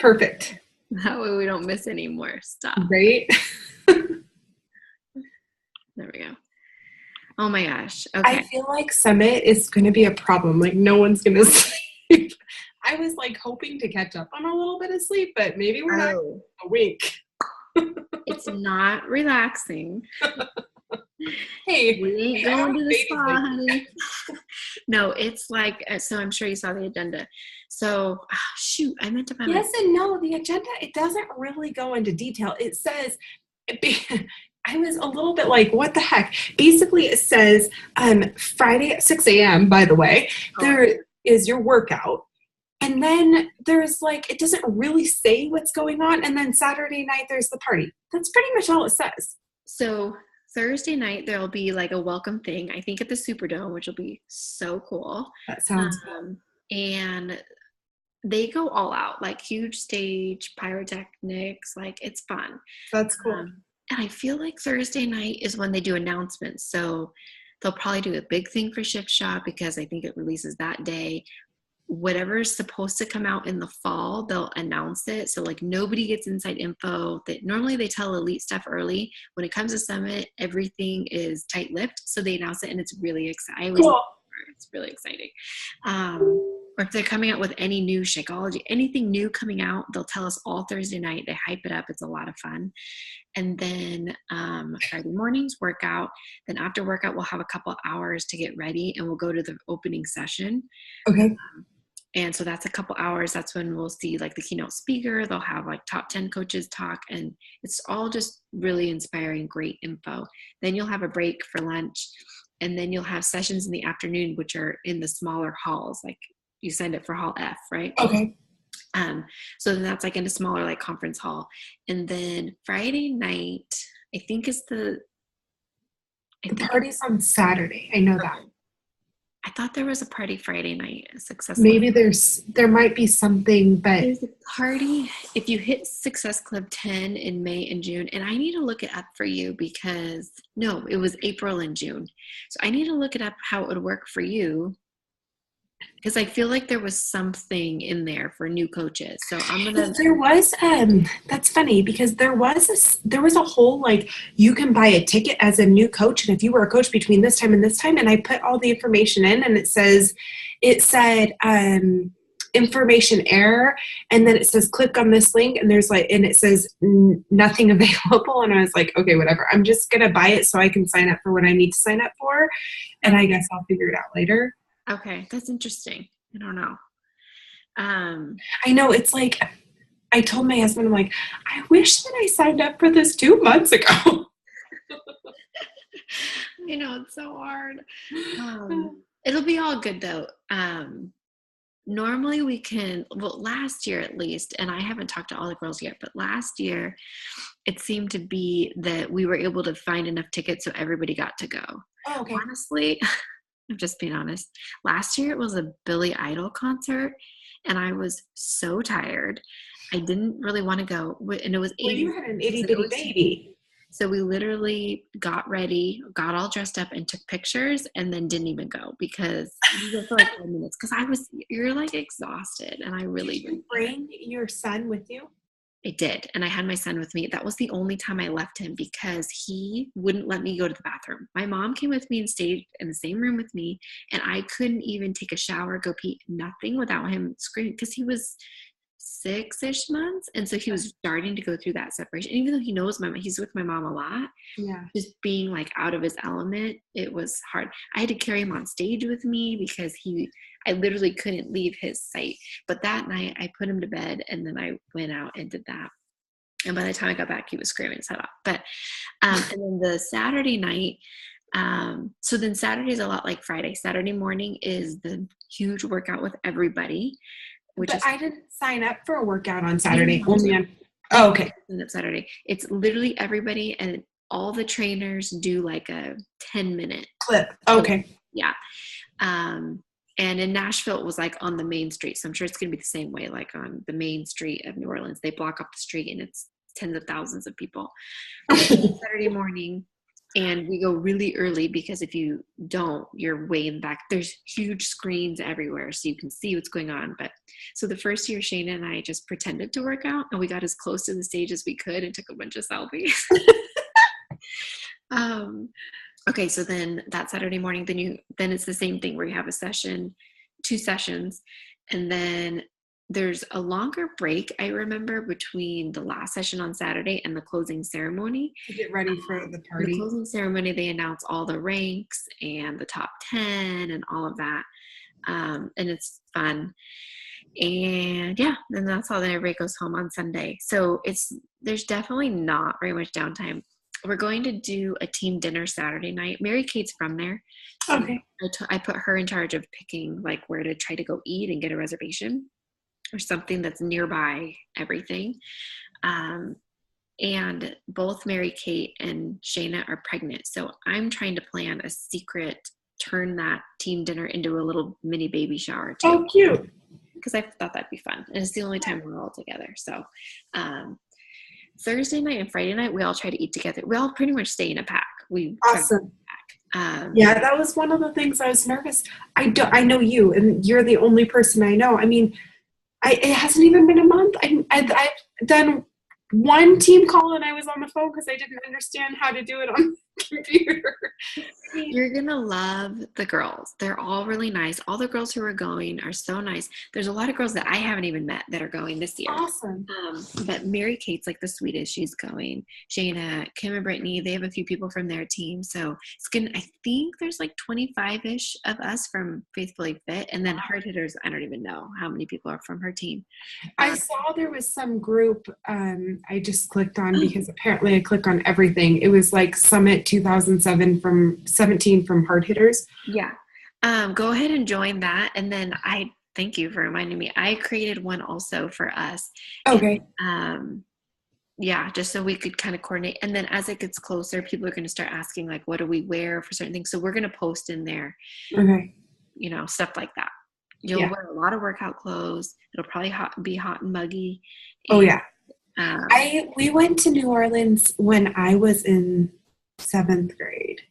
Perfect. That way we don't miss any more stuff. Right? There we go. Oh my gosh. Okay. I feel like Summit is going to be a problem. Like no one's going to sleep. I was like hoping to catch up on a little bit of sleep, but maybe we're not awake. It's not relaxing. Hey, we ain't going to the spa, honey. No, it's like, so I'm sure you saw the agenda. So, shoot, I meant to find Yes and no, the agenda, it doesn't really go into detail. It says, I was a little bit like, what the heck? Basically, it says Friday at 6 a.m., by the way, there is your workout. And then there's like, it doesn't really say what's going on. And then Saturday night, there's the party. That's pretty much all it says. So Thursday night, there'll be like a welcome thing, I think at the Superdome, which will be so cool. That sounds cool. And they go all out, like huge stage, pyrotechnics, like it's fun. That's cool. And I feel like Thursday night is when they do announcements. So they'll probably do a big thing for Ship Shop because I think it releases that day. Whatever's supposed to come out in the fall, they'll announce it. So like nobody gets inside info. That normally they tell elite stuff early. When it comes to Summit, everything is tight-lipped. So they announce it and it's really exciting. Cool. It's really exciting. Or if they're coming out with any new Shakeology, anything new coming out, they'll tell us all Thursday night. They hype it up. It's a lot of fun. And then Friday mornings workout. Then after workout, we'll have a couple hours to get ready and we'll go to the opening session. Okay. And so that's a couple hours. That's when we'll see like the keynote speaker. They'll have like top 10 coaches talk and it's all just really inspiring, great info. Then you'll have a break for lunch and then you'll have sessions in the afternoon, which are in the smaller halls. Like you signed up for hall F, right? Okay. So then that's like in a smaller like conference hall. And then Friday night, I think is the party's on Saturday. I know that. I thought there was a party Friday night. Maybe there might be something, but there's a party if you hit Success Club 10 in May and June, and I need to look it up for you because no, it was April and June. So I need to look it up how it would work for you because I feel like there was something in there for new coaches. So I'm gonna. There was that's funny because there was a whole like you can buy a ticket as a new coach, and if you were a coach between this time and this time, and I put all the information in, and it said information error, and then it says click on this link, and there's like, and it says nothing available, and I was like, okay, whatever. I'm just gonna buy it so I can sign up for what I need to sign up for, and I guess I'll figure it out later. Okay, that's interesting. I don't know. I know it's like I told my husband, I'm like, I wish that I signed up for this 2 months ago. I know it's so hard. It'll be all good though. Normally we can, well, last year at least, and I haven't talked to all the girls yet, but last year it seemed to be that we were able to find enough tickets so everybody got to go. Oh, okay. Honestly, I'm just being honest. Last year it was a Billy Idol concert and I was so tired. I didn't really want to go. And it was 80. Well, you had an itty bitty baby. So we literally got ready, got all dressed up and took pictures and then didn't even go because we were for like 5 minutes because you're like exhausted and I really did. You bring your son with you? I did. And I had my son with me. That was the only time I left him because he wouldn't let me go to the bathroom. My mom came with me and stayed in the same room with me. And I couldn't even take a shower, go pee, nothing without him screaming because he was 6-ish months. And so he was starting to go through that separation. And even though he knows he's with my mom a lot. Yeah. Just being like out of his element, it was hard. I had to carry him on stage with me because I literally couldn't leave his sight. But that night I put him to bed and then I went out and did that. And by the time I got back, he was screaming his head off. But, and then the Saturday night, so then Saturday is a lot like Friday. Saturday morning is the huge workout with everybody. I didn't sign up for a workout on Saturday. Oh, okay. Saturday. It's literally everybody and all the trainers do like a 10-minute clip. Okay. Yeah. And in Nashville, it was like on the main street. So I'm sure it's going to be the same way, like on the main street of New Orleans. They block up the street and it's tens of thousands of people. Saturday morning, And we go really early because if you don't, you're way in the back. There's huge screens everywhere so you can see what's going on. But so the first year, Shayna and I just pretended to work out and we got as close to the stage as we could and took a bunch of selfies. Okay, so then that Saturday morning, then it's the same thing where you have a session, 2 sessions, and then there's a longer break, I remember, between the last session on Saturday and the closing ceremony. To get ready for the The party. closing ceremony, they announce all the ranks and the top 10 and all of that. And it's fun. And yeah, and that's how then everybody goes home on Sunday. So there's definitely not very much downtime. We're going to do a team dinner Saturday night. Mary Kate's from there. So Okay. I put her in charge of picking like where to try to go eat and get a reservation or something that's nearby everything. And both Mary Kate and Shayna are pregnant. So I'm trying to plan a secret, turn that team dinner into a little mini baby shower too. Oh, cute. Because I thought that'd be fun. And it's the only time we're all together. So Thursday night and Friday night, we all try to eat together. We all pretty much stay in a pack. We Awesome. pack. Yeah, that was one of the things I was nervous. I know you, and you're the only person I know. I mean, it hasn't even been a month. I've done one team call and I was on the phone because I didn't understand how to do it on the computer. You're going to love the girls. They're all really nice. All the girls who are going are so nice. There's a lot of girls that I haven't even met that are going this year. Awesome. But Mary Kate's like the sweetest. She's going. Shayna, Kim, and Brittany, they have a few people from their team. So it's good. I think there's like 25-ish of us from Faithfully Fit. And then Hard Hitters, I don't even know how many people are from her team. I saw there was some group I just clicked on because apparently I click on everything. It was like Summit 2007 from 17 from Hard Hitters. Yeah. Go ahead and join that. And then thank you for reminding me. I created one also for us. Okay. And, yeah, just so we could kind of coordinate. And then as it gets closer, people are going to start asking like, what do we wear for certain things? So we're going to post in there, Okay. Stuff like that. You'll wear a lot of workout clothes. It'll probably be hot and muggy. Oh yeah. We went to New Orleans when I was in 6th grade.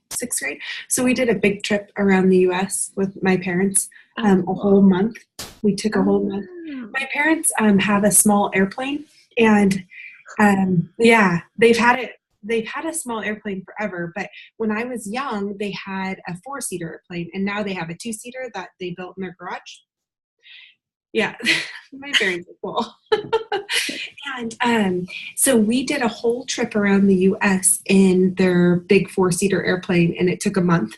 So we did a big trip around the U.S. with my parents, a whole month. We took a whole month. My parents have a small airplane, and they've had a small airplane forever. But when I was young, they had a 4-seater airplane, and now they have a 2-seater that they built in their garage. Yeah, my parents are cool. And so we did a whole trip around the U.S. in their big 4-seater airplane, and it took a month.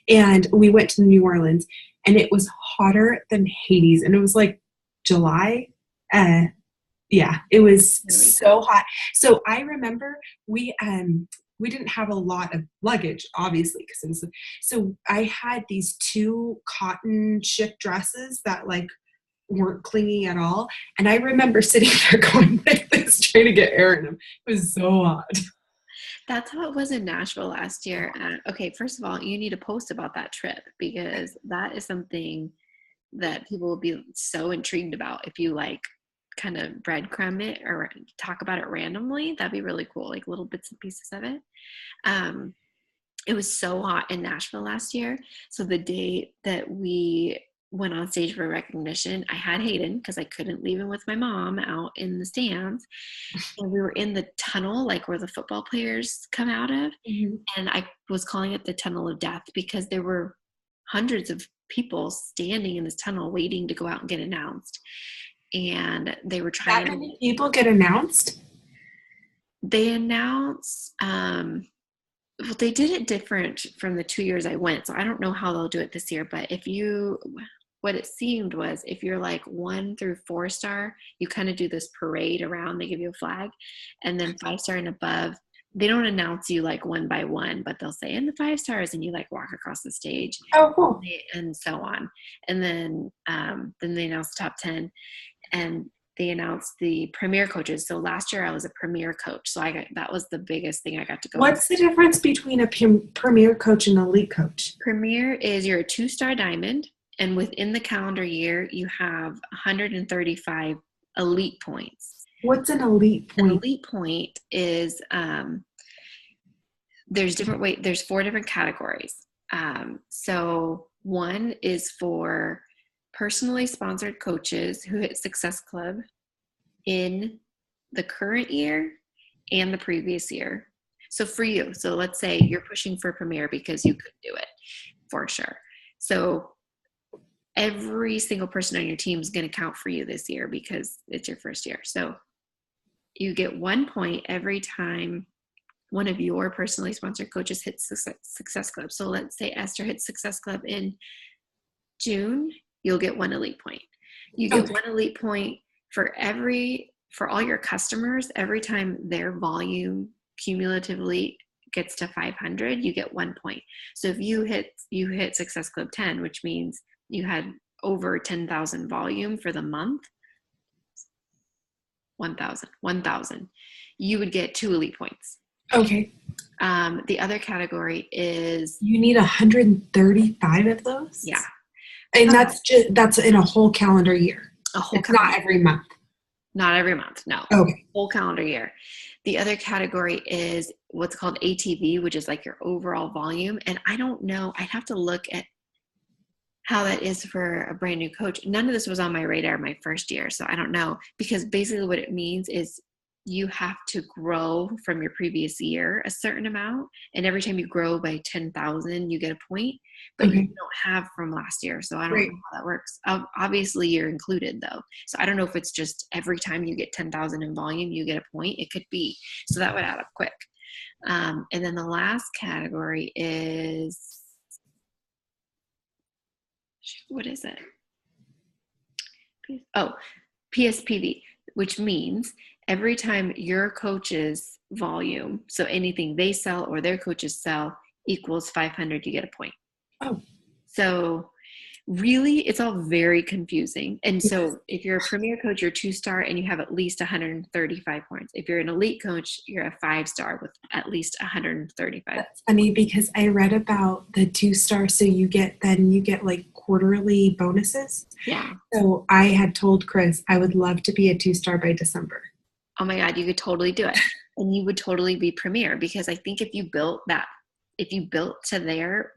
And we went to New Orleans, and it was hotter than Hades, and it was like July. It was so hot. So I remember we didn't have a lot of luggage, obviously, so I had these 2 cotton shift dresses that like weren't clingy at all. And I remember sitting there going like this, trying to get air in them. It was so hot. That's how it was in Nashville last year. Okay, first of all, you need to post about that trip because that is something that people will be so intrigued about. If you like kind of breadcrumb it or talk about it randomly, that'd be really cool, like little bits and pieces of it. It was so hot in Nashville last year. So the day that we went on stage for recognition, I had Hayden because I couldn't leave him with my mom out in the stands. And we were in the tunnel, like where the football players come out of. Mm-hmm. And I was calling it the tunnel of death because there were hundreds of people standing in this tunnel waiting to go out and get announced. And they were trying. That many people get announced? They announced, well, they did it different from the 2 years I went. So I don't know how they'll do it this year, but what it seemed was if you're like 1 through 4-star, you kind of do this parade around, they give you a flag, and then 5-star and above, they don't announce you like one by one, but they'll say in the 5 stars and you like walk across the stage. Oh, cool. And so on. And then they announce the top 10 and they announced the premier coaches. So last year I was a premier coach. So that was the biggest thing I got to go. What's the difference between a premier coach and an elite coach? Premier is you're a 2-star diamond. And within the calendar year, you have 135 elite points. What's an elite point? An elite point is There's 4 different categories. So one is for personally sponsored coaches who hit Success Club in the current year and the previous year. So for you, so let's say you're pushing for Premier because you could do it for sure. So every single person on your team is going to count for you this year because it's your first year. So you get 1 point every time one of your personally sponsored coaches hits Success Club. So let's say Esther hits Success Club in June, you'll get 1 elite point. You get 1 elite point for all your customers. Every time their volume cumulatively gets to 500, you get 1 point. So if you hit Success Club 10, which means you had over 10,000 volume for the month, 1,000, you would get 2 elite points. Okay. The other category is you need 135 of those. Yeah, and that's in a whole calendar year. Not every month. Not every month. No. Okay. Whole calendar year. The other category is what's called ATV, which is like your overall volume. And I don't know. I'd have to look at how that is for a brand new coach. None of this was on my radar my first year, so I don't know, because basically what it means is you have to grow from your previous year a certain amount, and every time you grow by 10,000 you get a point, but you don't have from last year, so I don't know how that works. Obviously you're included though, so I don't know if it's just every time you get 10,000 in volume you get a point. It could be, so that would add up quick. And then the last category is, what is it? PSPV, which means every time your coach's volume, so anything they sell or their coaches sell, equals 500, you get a point. So really, it's all very confusing. And so if you're a Premier coach, you're 2-star and you have at least 135 points. If you're an elite coach, you're a 5-star with at least 135. That's funny because I read about the 2-star, so you get like quarterly bonuses. Yeah. So I had told Chris I would love to be a 2-star by December. Oh my God, you could totally do it. And you would totally be Premier, because I think if you built to there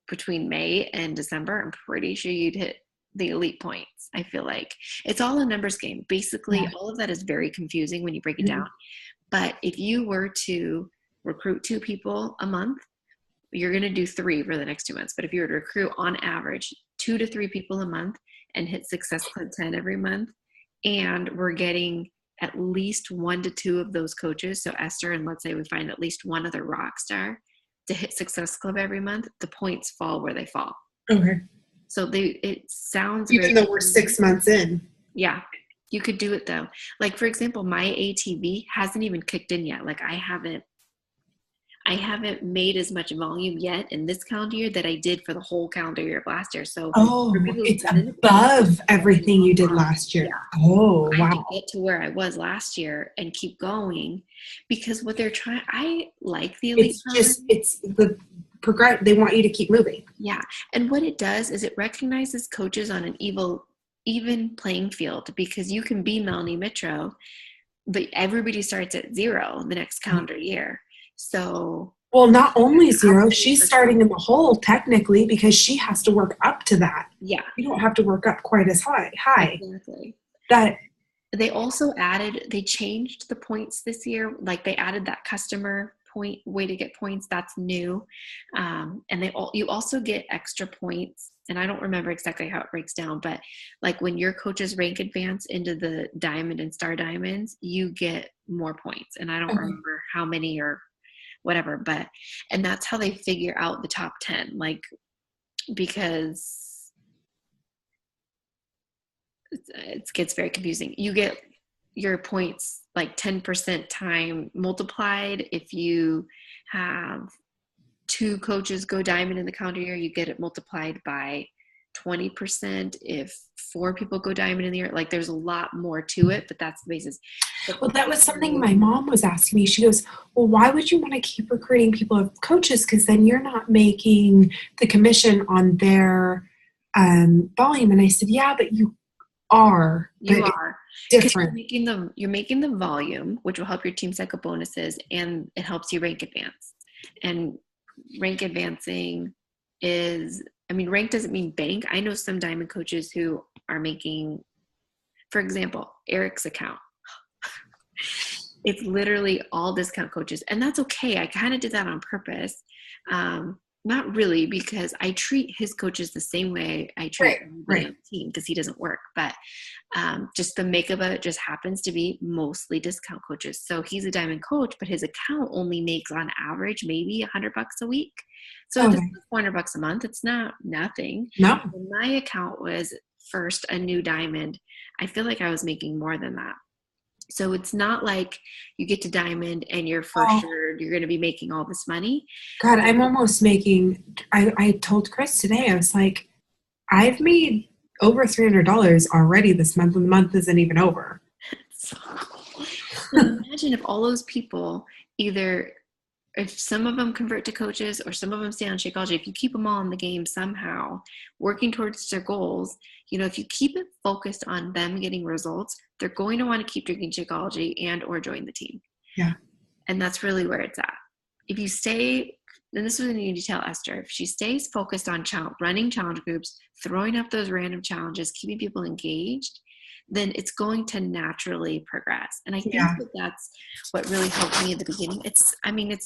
between May and December, I'm pretty sure you'd hit the elite points. I feel like it's all a numbers game. Basically, all of that is very confusing when you break it down. But if you were to recruit 2 people a month, you're going to do 3 for the next 2 months. But if you were to recruit on average 2 to 3 people a month and hit Success Club 10 every month, and we're getting at least 1 to 2 of those coaches, so Esther, and let's say we find at least 1 other rock star to hit Success Club every month, the points fall where they fall. Okay. So it sounds even though we're 6 months in. Yeah, you could do it though. Like, for example, my ATV hasn't even kicked in yet. Like I haven't made as much volume yet in this calendar year that I did for the whole calendar year of last year. So it's above everything you did last year. Yeah. Oh, wow. I have to get to where I was last year and keep going, because what they're trying, I like the elite. It's the progress. They want you to keep moving. Yeah. And what it does is it recognizes coaches on an even playing field, because you can be Melanie Mitro, but everybody starts at 0 the next calendar year. So, well, not only 0, she's starting in the hole technically, because she has to work up to that. Yeah. You don't have to work up quite as high. Exactly. That they changed the points this year. Like they added that customer point way to get points. That's new. And you also get extra points. And I don't remember exactly how it breaks down, but like when your coaches rank advance into the diamond and star diamonds, you get more points. And I don't remember how many or whatever, and that's how they figure out the top 10, like, because it gets very confusing. You get your points like 10% time multiplied. If you have 2 coaches go diamond in the calendar year, you get it multiplied by 20%. If 4 people go diamond in the year, like there's a lot more to it, but that's the basis. Well, that was something my mom was asking me. She goes, well, why would you want to keep recruiting people as coaches? Because then you're not making the commission on their volume. And I said, yeah, but you are. You are. Different. You're making the volume, which will help your team cycle bonuses, and it helps you rank advance. And rank advancing is, I mean, rank doesn't mean bank. I know some diamond coaches who are making, for example, Eric's account. It's literally all discount coaches, and that's okay. I kind of did that on purpose. Not really, because I treat his coaches the same way I treat everybody on the team, because he doesn't work. But just the makeup of it just happens to be mostly discount coaches. So he's a diamond coach, but his account only makes on average maybe $100 a week. So if it's $400 a month, it's not nothing. No. When my account was first a new diamond, I feel like I was making more than that. So it's not like you get to diamond and you're for sure you're going to be making all this money. God, I'm almost making, I told Chris today, I was like, I've made over $300 already this month, and the month isn't even over. So imagine if all those people, either if some of them convert to coaches or some of them stay on Shakeology, if you keep them all in the game somehow, working towards their goals, if you keep it focused on them getting results, they're going to want to keep drinking Shakeology and or join the team. Yeah. And that's really where it's at. If you stay, and this is what you need to tell Esther, if she stays focused on running challenge groups, throwing up those random challenges, keeping people engaged, then it's going to naturally progress. And I think that's what really helped me at the beginning. It's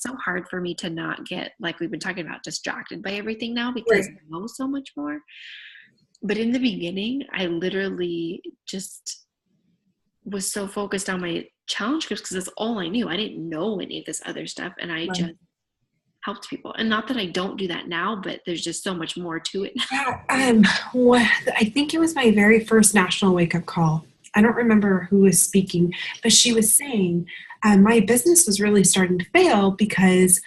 so hard for me to not get, like we've been talking about, distracted by everything now, because I know so much more. But in the beginning, I literally just was so focused on my challenge groups because that's all I knew. I didn't know any of this other stuff, and I just helped people. And not that I don't do that now, but there's just so much more to it. Yeah, I think it was my very first national wake-up call. I don't remember who was speaking, but she was saying my business was really starting to fail because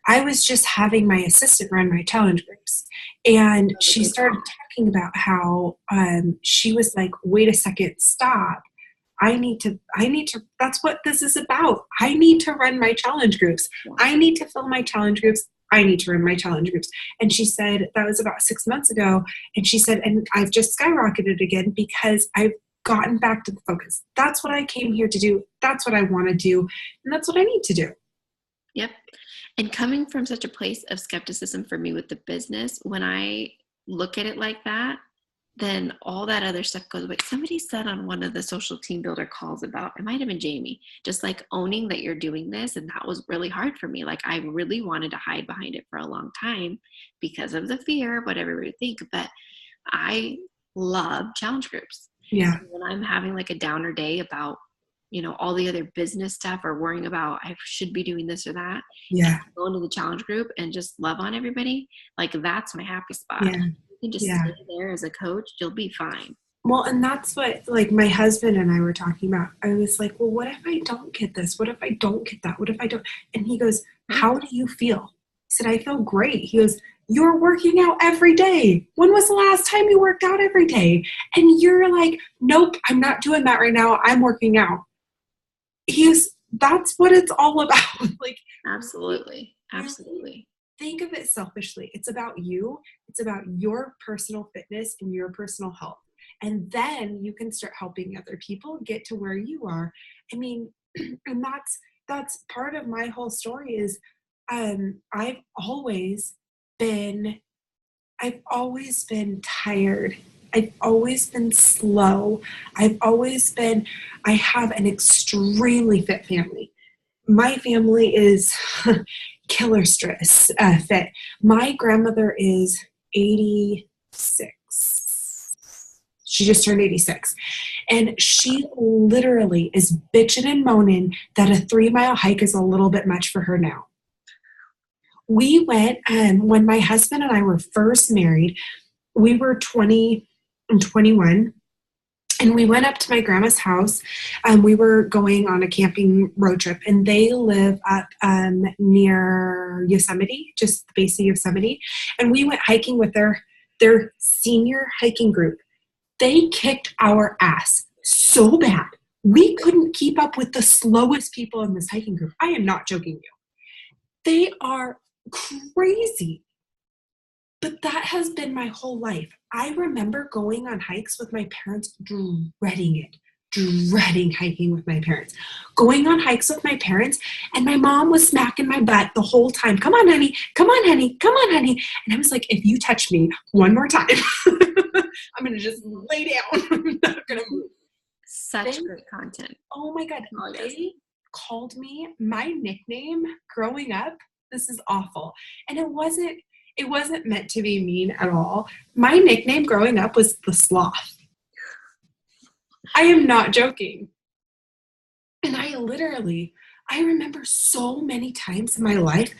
I was just having my assistant run my challenge groups. And she started talking about how she was like, wait a second, stop. I need to, that's what this is about. I need to run my challenge groups. I need to fill my challenge groups. I need to run my challenge groups. And she said, that was about 6 months ago. And she said, and I've just skyrocketed again because I've gotten back to the focus. That's what I came here to do. That's what I want to do. And that's what I need to do. Yep. And coming from such a place of skepticism for me with the business, when I look at it like that, then all that other stuff goes away. Somebody said on one of the social team builder calls about, it might have been Jamie, just like owning that you're doing this. And that was really hard for me. Like I really wanted to hide behind it for a long time because of the fear, whatever we think. But I love challenge groups. Yeah. And when I'm having like a downer day about, all the other business stuff or worrying about I should be doing this or that. Yeah. Go into the challenge group and just love on everybody. Like that's my happy spot. Yeah. You can just stay there as a coach. You'll be fine. Well, and that's what like my husband and I were talking about. I was like, well, what if I don't get this? What if I don't get that? What if I don't? And he goes, how do you feel? I said, I feel great. He goes, you're working out every day. When was the last time you worked out every day? And you're like, nope, I'm not doing that right now. I'm working out. That's what it's all about. Like, absolutely. Think of it selfishly. It's about you. It's about your personal fitness and your personal health. And then you can start helping other people get to where you are. I mean, and that's part of my whole story is I've always been tired. I've always been slow. I have an extremely fit family. My family is killer stress fit. My grandmother is 86. She just turned 86. And she literally is bitching and moaning that a 3-mile hike is a little bit much for her now. We went, when my husband and I were first married, we were 20 and 21. And we went up to my grandma's house. We were going on a camping road trip, and they live up near Yosemite, just the base of Yosemite. And we went hiking with their senior hiking group. They kicked our ass so bad. We couldn't keep up with the slowest people in this hiking group. I am not joking you. They are crazy. But that has been my whole life. I remember going on hikes with my parents, dreading it. dreading hiking with my parents. Going on hikes with my parents, and my mom was smacking my butt the whole time. Come on, honey. Come on, honey. Come on, honey. And I was like, if you touch me one more time, I'm going to just lay down. I'm not going to move. Such great content. Oh my God. They called me my nickname growing up. This is awful. And it wasn't meant to be mean at all. My nickname growing up was the sloth. I am not joking. And I remember so many times in my life,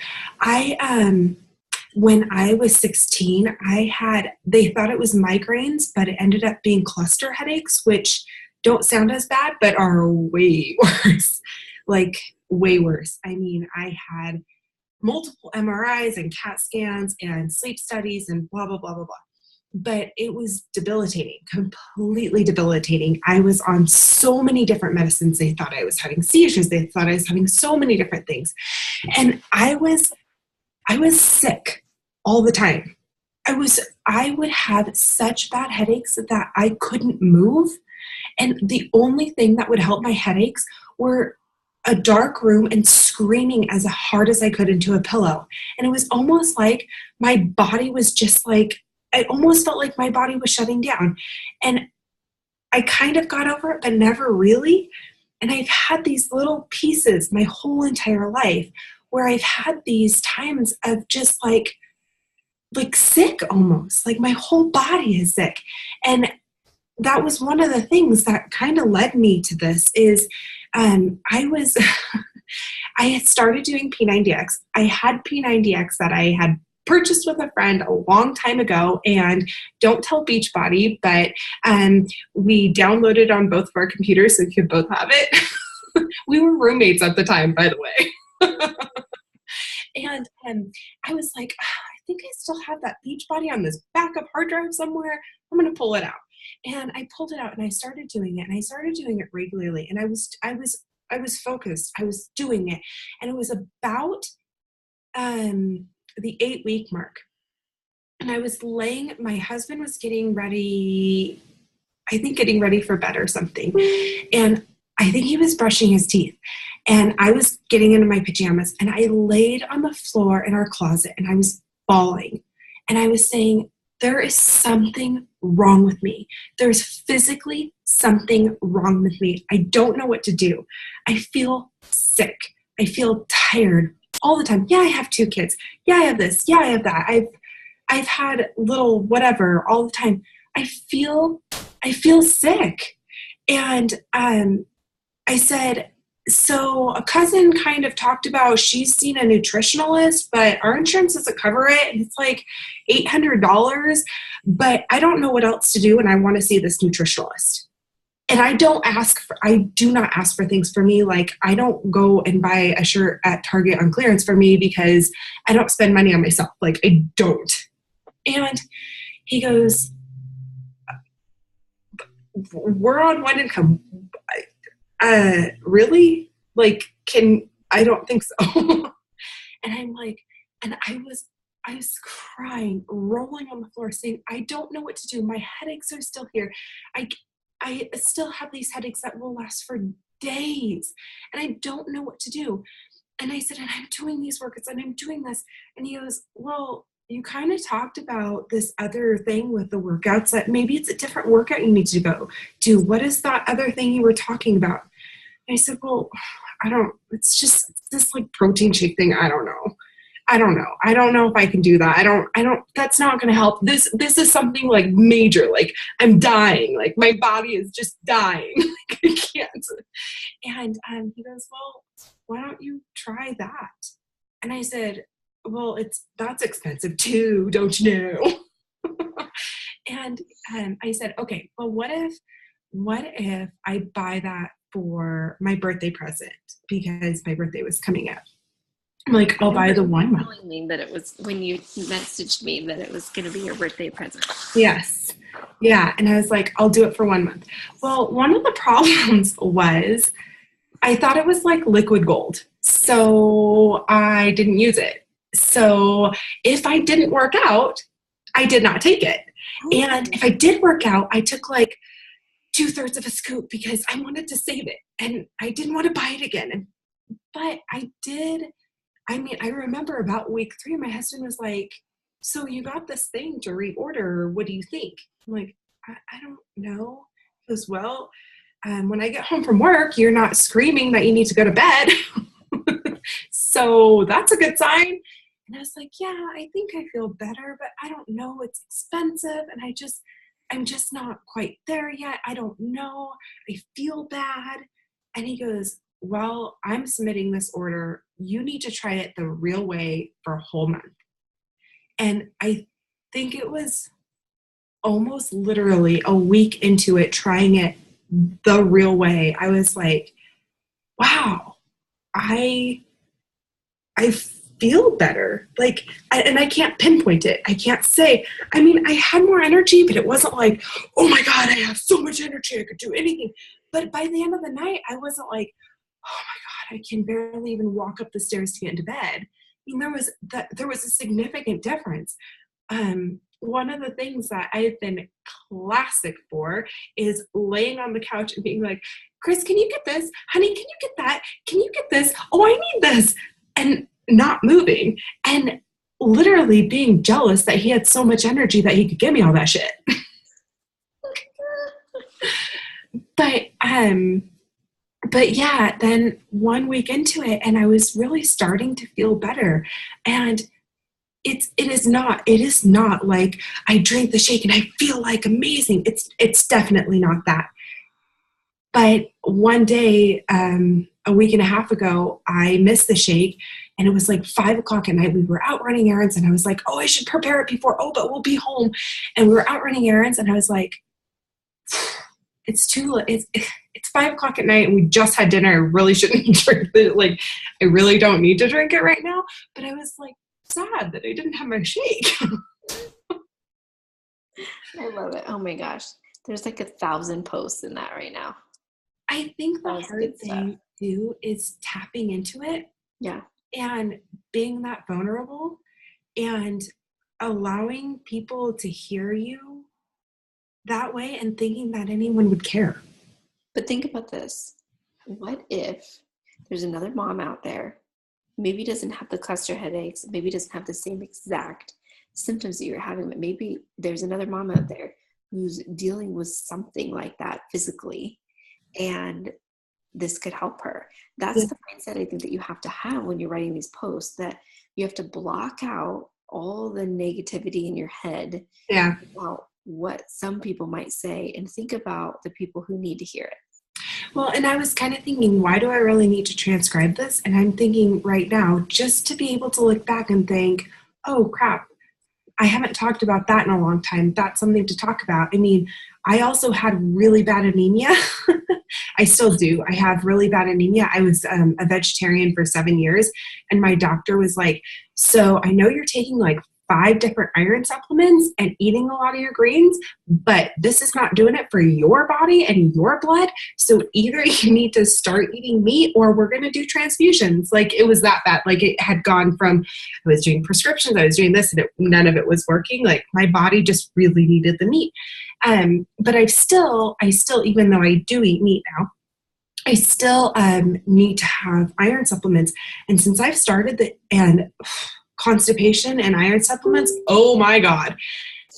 when I was 16, they thought it was migraines, but it ended up being cluster headaches, which don't sound as bad, but are way worse. Like, way worse. I mean, I had multiple MRIs and CAT scans and sleep studies and blah, blah, blah, blah, blah. But it was debilitating, completely debilitating. I was on so many different medicines. They thought I was having seizures. They thought I was having so many different things. And I was sick all the time. I would have such bad headaches that I couldn't move. And the only thing that would help my headaches were a dark room and screaming as hard as I could into a pillow. And it was almost like my body was just like, I almost felt like my body was shutting down. And I kind of got over it, but never really. And I've had these little pieces my whole entire life where I've had these times of just like sick almost, like my whole body is sick. And that was one of the things that kind of led me to this is I had started doing P90X. I had P90X that I had purchased with a friend a long time ago, and don't tell Beachbody, but we downloaded on both of our computers so we could both have it. We were roommates at the time, by the way. And I was like, I think I still have that Beachbody on this backup hard drive somewhere. I'm going to pull it out. And I pulled it out and I started doing it, and I started doing it regularly. And I was focused. I was doing it. And it was about the 8-week mark. And I was my husband was getting ready for bed or something. And I think he was brushing his teeth. And I was getting into my pajamas, and I laid on the floor in our closet, and I was bawling. And I was saying, there is something wrong with me. There's physically something wrong with me. I don't know what to do. I feel sick. I feel tired all the time. Yeah, I have 2 kids. Yeah, I have this. Yeah, I have that. I've had little whatever all the time. I feel sick. And I said, so a cousin kind of talked about she's seen a nutritionalist, but our insurance doesn't cover it. And it's like $800, but I don't know what else to do. And I want to see this nutritionalist. And I do not ask for things for me. Like, I don't go and buy a shirt at Target on clearance for me because I don't spend money on myself. Like, I don't. And he goes, we're on one income. Really? Like, I don't think so. And I'm like, and I was crying, rolling on the floor, saying, I don't know what to do. My headaches are still here. I still have these headaches that will last for days, and I don't know what to do. And I said, and I'm doing these workouts, and I'm doing this. And he goes, well, you kind of talked about this other thing with the workouts, that maybe it's a different workout you need to go do. What is that other thing you were talking about? And I said, well, it's just this like protein shake thing. I don't know. I don't know if I can do that. That's not going to help. This is something like major. Like, I'm dying. Like, my body is just dying. Like, I can't. And he goes, well, why don't you try that? And I said, well, that's expensive too, don't you know? And I said, okay, well, what if I buy that for my birthday present, because my birthday was coming up. I'm like, I'll buy the 1 month. Telling me that it was, when you messaged me, that it was going to be your birthday present. Yes. Yeah. And I was like, I'll do it for 1 month. Well, one of the problems was I thought it was like liquid gold. So I didn't use it. So if I didn't work out, I did not take it. And if I did work out, I took like 2/3 of a scoop because I wanted to save it and I didn't want to buy it again. But I did. I mean, I remember about week 3, my husband was like, so you got this thing to reorder. What do you think? I'm like, I don't know. He goes, well, when I get home from work, you're not screaming that you need to go to bed. So that's a good sign. And I was like, yeah, I think I feel better, but I don't know. It's expensive. And I'm just not quite there yet. I don't know. I feel bad. And he goes, well, I'm submitting this order. You need to try it the real way for a whole month. And I think it was almost literally a week into it, trying it the real way. I was like, wow, I feel better. Like, and I can't pinpoint it. I can't say, I mean, I had more energy, but it wasn't like, oh my God, I have so much energy. I could do anything. But by the end of the night, I wasn't like, oh my God, I can barely even walk up the stairs to get into bed. I mean, there was a significant difference. One of the things that I have been classic for is laying on the couch and being like, Chris, can you get this? Honey, can you get that? Can you get this? Oh, I need this. And not moving and literally being jealous that he had so much energy that he could give me all that shit. But yeah, then 1 week into it and I was really starting to feel better. And it is not like I drink the shake and I feel like amazing. It's definitely not that. But one day, a week and a half ago, I missed the shake and it was like 5:00 at night. We were out running errands and I was like, oh, I should prepare it before, but we'll be home. And we were out running errands and I was like, it's too late. It's 5:00 at night and we just had dinner. I really shouldn't drink it. Like, I really don't need to drink it right now. But I was like sad that I didn't have my shake. I love it. Oh my gosh. There's like 1,000 posts in that right now. I think the hard thing too is tapping into it. Yeah. And being that vulnerable and allowing people to hear you that way and thinking that anyone would care. But think about this. What if there's another mom out there, maybe doesn't have the cluster headaches, maybe doesn't have the same exact symptoms that you're having, but maybe there's another mom out there who's dealing with something like that physically, and this could help her. That's the mindset I think that you have to have when you're writing these posts, that you have to block out all the negativity in your head about what some people might say and think about the people who need to hear it. Well, and I was kind of thinking, why do I really need to transcribe this? And I'm thinking right now, just to be able to look back and think, oh crap, I haven't talked about that in a long time. That's something to talk about. I mean, I also had really bad anemia. I still do. I have really bad anemia. I was a vegetarian for 7 years, and my doctor was like, so I know you're taking like 5 different iron supplements and eating a lot of your greens, but this is not doing it for your body and your blood. So either you need to start eating meat or we're going to do transfusions. Like, it was that bad. Like, it had gone from, I was doing prescriptions, I was doing this, and none of it was working. Like, my body just really needed the meat. But I still, even though I do eat meat now, I still need to have iron supplements. And since I've started constipation and iron supplements, oh my God.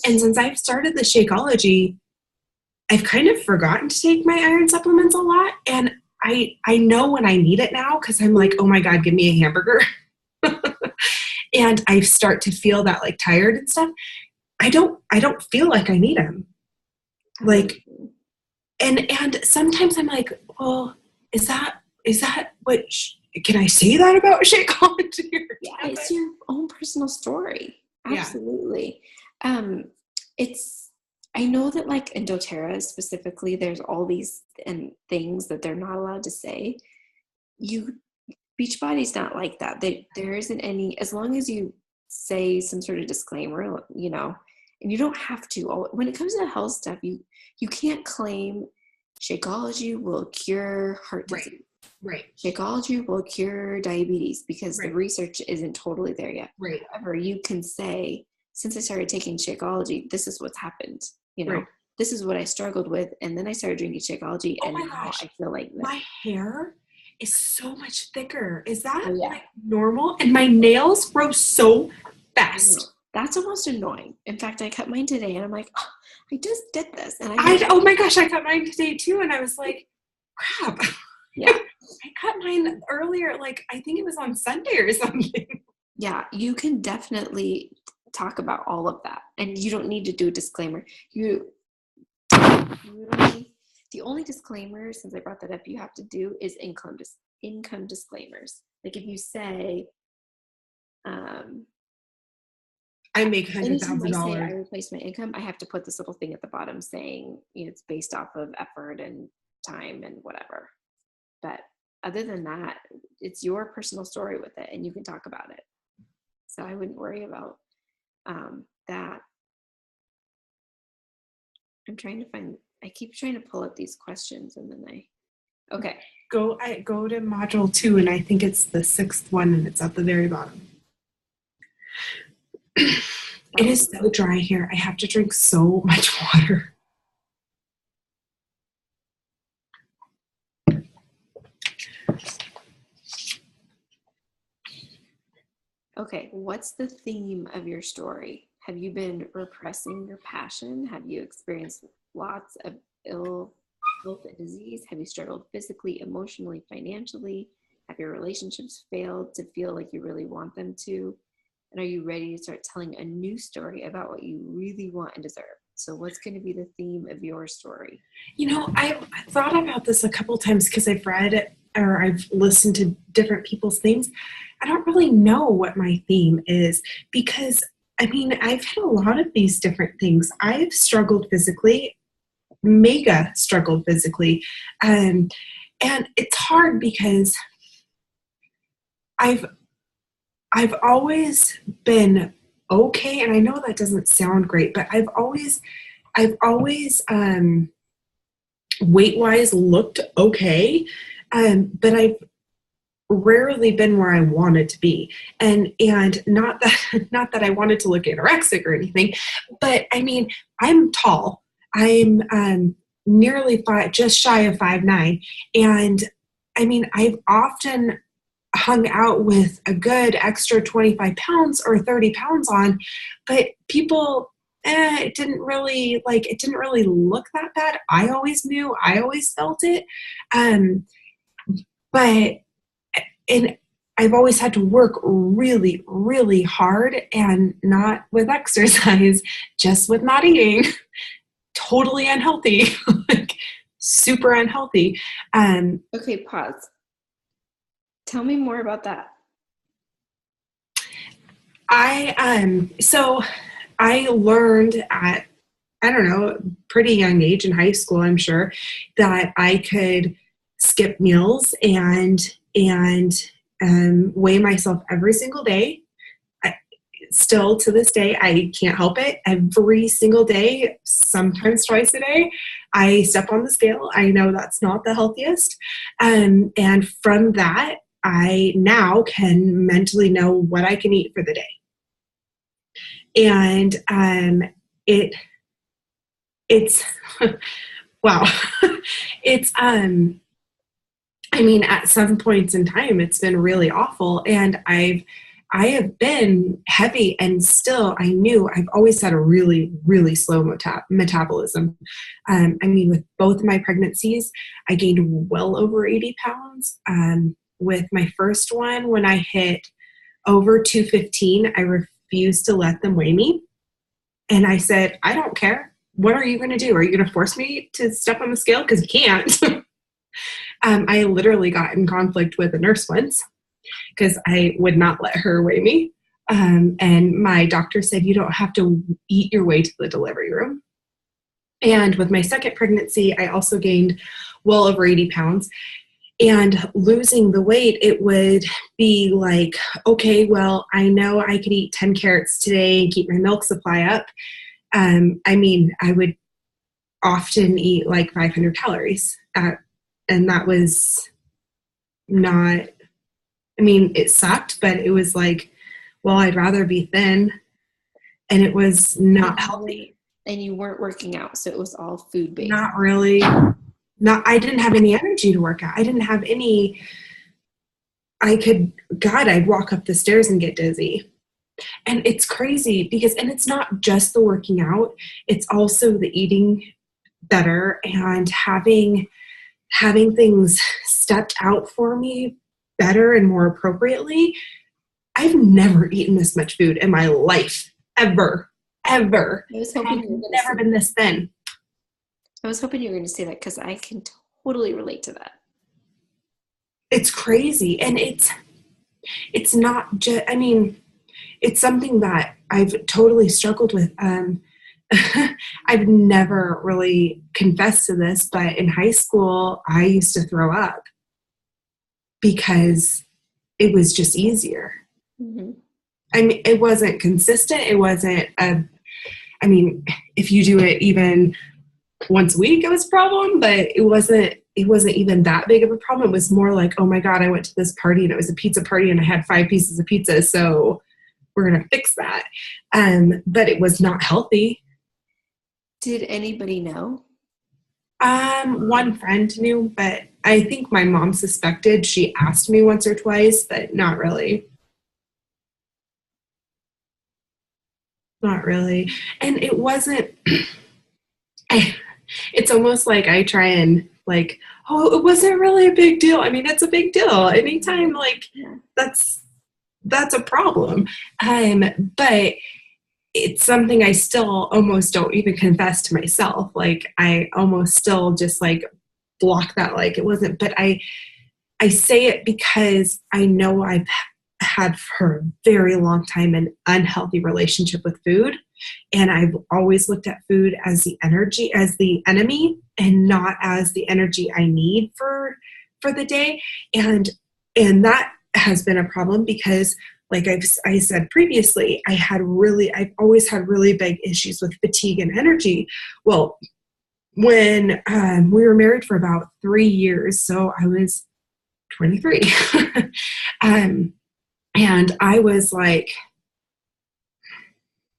And since I've started the Shakeology, I've kind of forgotten to take my iron supplements a lot. And I know when I need it now, because I'm like, oh my God, give me a hamburger. And I start to feel that like tired and stuff. I don't feel like I need them. Like, and sometimes I'm like, well, is that what, can I say that about Shakeology? Yeah, it's your own personal story. Absolutely. Yeah. I know that like in doTERRA specifically, there's all these things that they're not allowed to say. Beachbody's not like that. There isn't any, as long as you say some sort of disclaimer, you know, and you don't have to. When it comes to health stuff, you can't claim Shakeology will cure heart disease. Right. Shakeology will cure diabetes, because the research isn't totally there yet. Right. However, you can say, since I started taking Shakeology, this is what's happened. You know, this is what I struggled with. And then I started drinking Shakeology, Oh and my now gosh. I feel like this. My hair is so much thicker. Is that Oh, yeah. like normal? And my nails grow so I know. fast. That's almost annoying. In fact, I cut mine today, and I'm like, oh, I just did this. And Oh my gosh, I cut mine today too. And I was like, crap. Yeah. I cut mine earlier, like I think it was on Sunday or something. Yeah, you can definitely talk about all of that. And you don't need to do a disclaimer. You literally, the only disclaimer, since I brought that up, you have to do is income disclaimers. Like if you say, I make anytime I say I $100,000. replace my income, I have to put this little thing at the bottom saying, it's based off of effort and time and whatever. But other than that, it's your personal story with it, and you can talk about it. So I wouldn't worry about that. I keep trying to pull up these questions, and then okay. Go to module 2, and I think it's the 6th one, and it's at the very bottom. It is so dry here. I have to drink so much water. Okay, what's the theme of your story? Have you been repressing your passion? Have you experienced lots of ill health and disease? Have you struggled physically, emotionally, financially? Have your relationships failed to feel like you really want them to? And are you ready to start telling a new story about what you really want and deserve? So what's going to be the theme of your story? I've thought about this a couple times because I've read or I've listened to different people's themes. I don't really know what my theme is because, I've had a lot of these different things. I've struggled physically, mega struggled physically. And it's hard because I've always been okay. And I know that doesn't sound great, but I've always weight-wise looked okay, but I've rarely been where I wanted to be, and not that I wanted to look anorexic or anything, but I'm tall. I'm nearly just shy of 5'9", and I've often hung out with a good extra 25 pounds or 30 pounds on, but people, it didn't really look that bad. I always knew, I always felt it. But, and I've always had to work really, really hard, and not with exercise, just with not eating. Totally unhealthy, like super unhealthy. Okay, pause. Tell me more about that. So I learned at, I don't know, pretty young age in high school, I'm sure, that I could skip meals and weigh myself every single day. Still to this day, I can't help it. Every single day, sometimes twice a day, I step on the scale. I know that's not the healthiest. And from that, I now can mentally know what I can eat for the day. And it's wow. It's at some points in time it's been really awful, and I have been heavy, and still I knew I've always had a really, really slow metabolism. With both my pregnancies, I gained well over 80 pounds. With my first one, when I hit over 215, I refused to let them weigh me. And I said, I don't care. What are you going to do? Are you going to force me to step on the scale? Because you can't. I literally got in conflict with a nurse once because I would not let her weigh me. And my doctor said, you don't have to eat your way to the delivery room. And with my second pregnancy, I also gained well over 80 pounds. And losing the weight, it would be like, okay, well, I know I could eat 10 carrots today and keep my milk supply up. I would often eat like 500 calories. And that was not, it sucked, but it was like, well, I'd rather be thin. And it was not healthy. And you weren't working out, so it was all food based. Not really. I didn't have any energy to work out. I didn't have any, God, I'd walk up the stairs and get dizzy. And it's crazy because, and it's not just the working out, it's also the eating better and having things stepped out for me better and more appropriately. I've never eaten this much food in my life, ever. I was hoping you were going to Never been this thin. I was hoping you were going to say that because I can totally relate to that. It's crazy. And it's not just, I mean, it's something that I've totally struggled with. I've never really confessed to this, but in high school, I used to throw up because it was just easier. Mm-hmm. I mean, it wasn't consistent. It wasn't I mean, if you do it even once a week, it was a problem, but it wasn't even that big of a problem. It was more like, oh my God, I went to this party and it was a pizza party and I had 5 pieces of pizza. So we're going to fix that. But it was not healthy. Did anybody know? One friend knew, but I think my mom suspected. She asked me once or twice, but not really. Not really. And it wasn't, it's almost like I try and like, oh, it wasn't really a big deal. I mean, it's a big deal. Anytime like that's a problem. But it's something I still almost don't even confess to myself. Like I almost still just like block that like it wasn't, but I say it because I know I've had for a very long time an unhealthy relationship with food. And I've always looked at food as the enemy and not as the energy I need for the day. And that has been a problem because like I said previously, I've always had really big issues with fatigue and energy. Well, when we were married for about 3 years, so I was 23, and I was like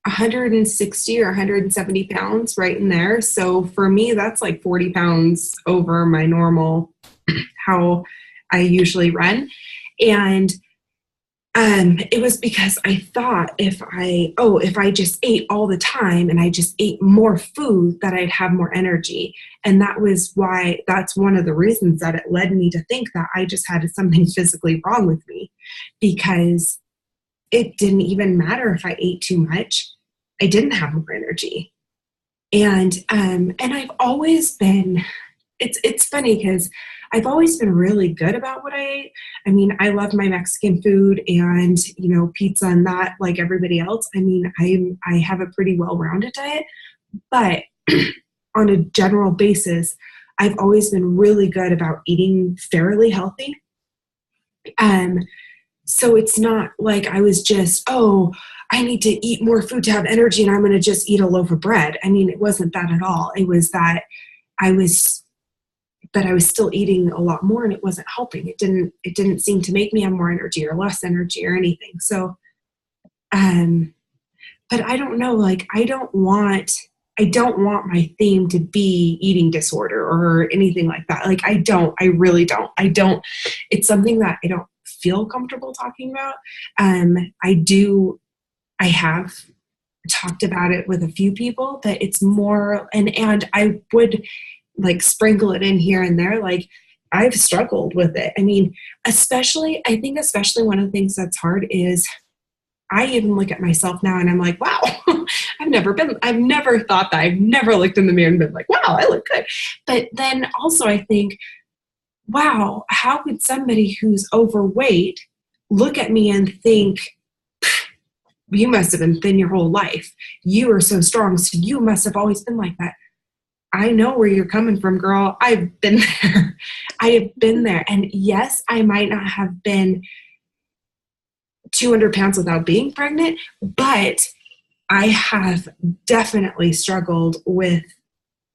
160 or 170 pounds right in there. So for me, that's like 40 pounds over my normal, how I usually run. And it was because I thought if I just ate all the time and I just ate more food, that I'd have more energy. And that's one of the reasons that it led me to think that I just had something physically wrong with me, because it didn't even matter if I ate too much. I didn't have more energy. And I've always been, it's funny because I've always been really good about what I ate. I mean, I love my Mexican food and, pizza and that, like everybody else. I mean, I have a pretty well-rounded diet, but on a general basis, I've always been really good about eating fairly healthy. So it's not like I was just, I need to eat more food to have energy and I'm going to just eat a loaf of bread. I mean, it wasn't that at all. It was that I was still eating a lot more and it wasn't helping. It didn't seem to make me have more energy or less energy or anything. So, but I don't know, like, I don't want my theme to be eating disorder or anything like that. Like, I really don't. It's something that I don't feel comfortable talking about. I have talked about it with a few people, but it's more, and I would like sprinkle it in here and there. Like I've struggled with it. I mean, I think especially one of the things that's hard is I even look at myself now and I'm like, wow, I've never thought that. I've never looked in the mirror and been like, wow, I look good. But then also I think, wow, how could somebody who's overweight look at me and think, you must have been thin your whole life. You are so strong, so you must have always been like that. I know where you're coming from, girl. I've been there. I have been there. And yes, I might not have been 200 pounds without being pregnant, but I have definitely struggled with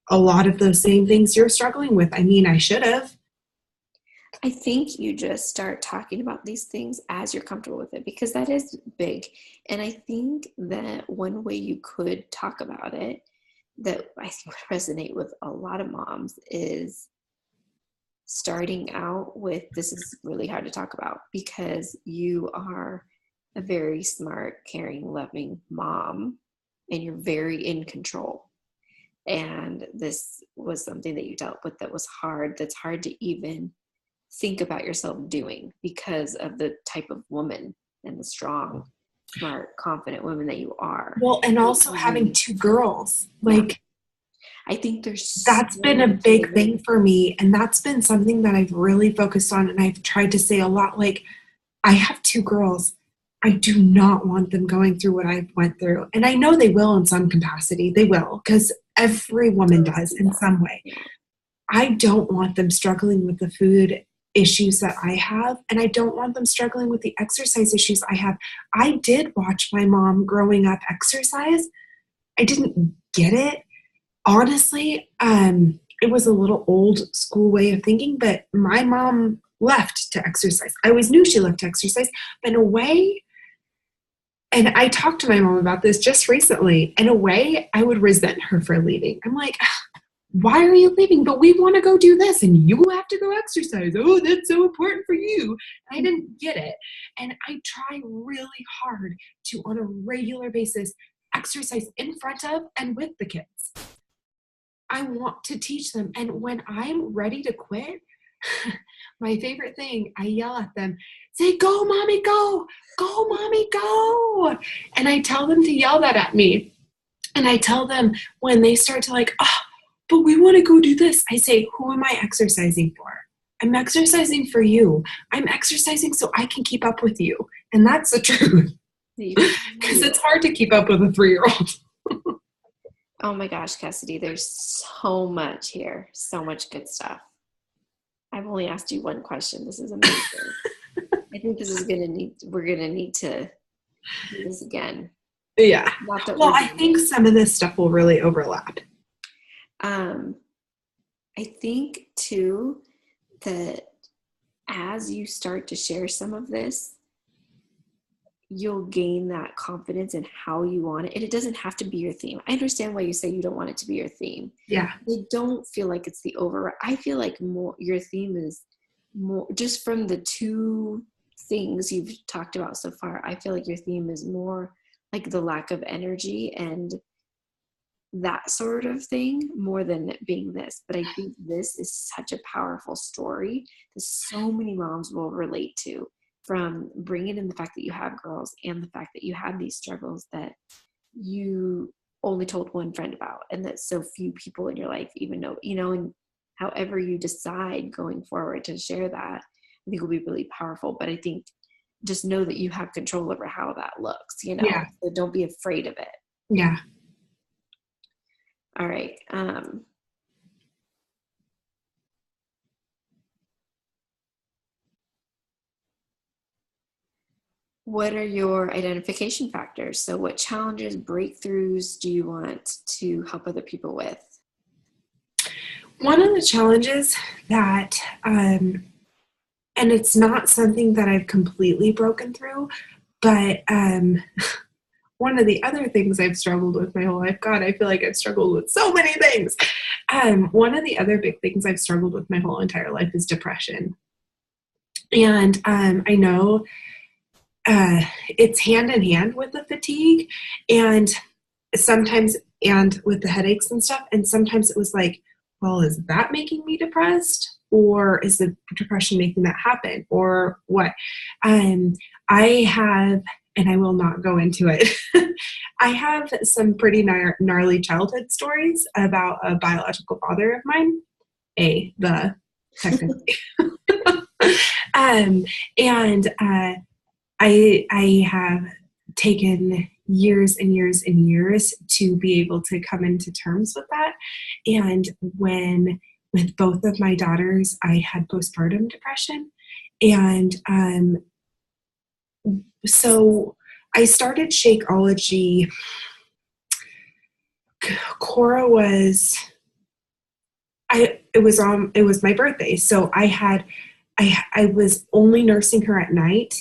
a lot of those same things you're struggling with. I mean, I should have. I think you just start talking about these things as you're comfortable with it, because that is big. And I think that one way you could talk about it that I think would resonate with a lot of moms is starting out with, this is really hard to talk about because you are a very smart, caring, loving mom, and you're very in control. And this was something that you dealt with that was hard, that's hard to even think about yourself doing because of the type of woman and the strong, smart, confident woman that you are. Well, and also having two girls, like, I think there's that's been a big thing for me. And that's been something that I've really focused on. And I've tried to say a lot, like, I have two girls. I do not want them going through what I went through. And I know they will in some capacity. They will, because every woman does in some way. I don't want them struggling with the food issues that I have, and I don't want them struggling with the exercise issues I have. I did watch my mom growing up exercise. I didn't get it. Honestly, it was a little old school way of thinking, but my mom left to exercise. I always knew she left to exercise, but in a way, and I talked to my mom about this just recently, in a way, I would resent her for leaving. I'm like, why are you leaving? But we want to go do this and you have to go exercise. Oh, that's so important for you. I didn't get it. And I try really hard to, on a regular basis, exercise in front of and with the kids. I want to teach them. And when I'm ready to quit, my favorite thing, I yell at them, say, go, mommy, go. Go, mommy, go. And I tell them to yell that at me. And I tell them when they start to like, oh, but we want to go do this. I say, who am I exercising for? I'm exercising for you. I'm exercising so I can keep up with you. And that's the truth. Because it's hard to keep up with a 3-year-old. Oh my gosh, Cassidy, there's so much here. So much good stuff. I've only asked you one question. This is amazing. I think this is we're going to need to do this again. Yeah. Well, I think some of this stuff will really overlap. I think too that as you start to share some of this, you'll gain that confidence in how you want it. And it doesn't have to be your theme. I understand why you say you don't want it to be your theme. Yeah. I don't feel like it's the I feel like more your theme is more just from the two things you've talked about so far. I feel like your theme is more like the lack of energy and that sort of thing more than it being this. But I think this is such a powerful story that so many moms will relate to, from bringing in the fact that you have girls and the fact that you had these struggles that you only told one friend about, and that so few people in your life even know, and however you decide going forward to share that, I think will be really powerful. But I think just know that you have control over how that looks, Yeah. So don't be afraid of it. Yeah. All right. What are your identification factors? So what challenges, breakthroughs do you want to help other people with? One of the challenges that, and it's not something that I've completely broken through, but one of the other things I've struggled with my whole life, God, I feel like I've struggled with so many things. One of the other big things I've struggled with my whole entire life is depression. And I know it's hand in hand with the fatigue and sometimes, and with the headaches and stuff. And sometimes it was like, well, is that making me depressed? Or is the depression making that happen? Or what? I have, and I will not go into it, I have some pretty gnarly childhood stories about a biological father of mine, technically. I have taken years and years and years to be able to come into terms with that. And with both of my daughters, I had postpartum depression. And so I started Shakeology. Cora it was my birthday. So I was only nursing her at night.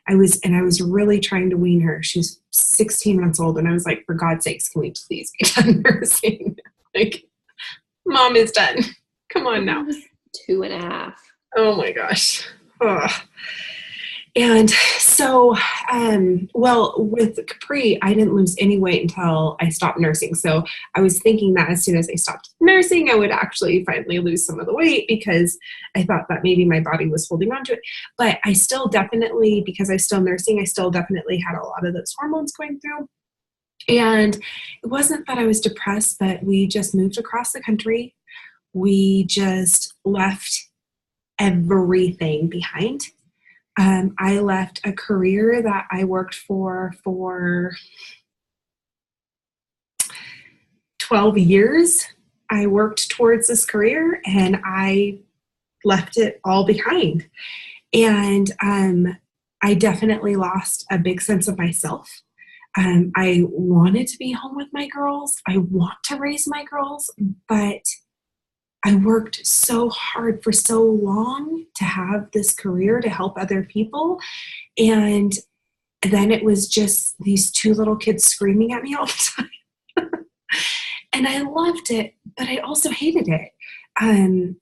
I was really trying to wean her. She's 16 months old, and I was like, for God's sakes, can we please be done nursing? Like, mom is done. Come on now. 2.5. Oh my gosh. Ugh. And so, well, with Capri, I didn't lose any weight until I stopped nursing. So I was thinking that as soon as I stopped nursing, I would actually finally lose some of the weight, because I thought that maybe my body was holding on to it. But I still definitely, because I was still nursing, I still definitely had a lot of those hormones going through. And it wasn't that I was depressed, but we just moved across the country. We just left everything behind. I left a career that I worked for 12 years. I worked towards this career, and I left it all behind. And I definitely lost a big sense of myself. I wanted to be home with my girls. I want to raise my girls, but I worked so hard for so long to have this career to help other people. And then it was just these two little kids screaming at me all the time. And I loved it, but I also hated it. And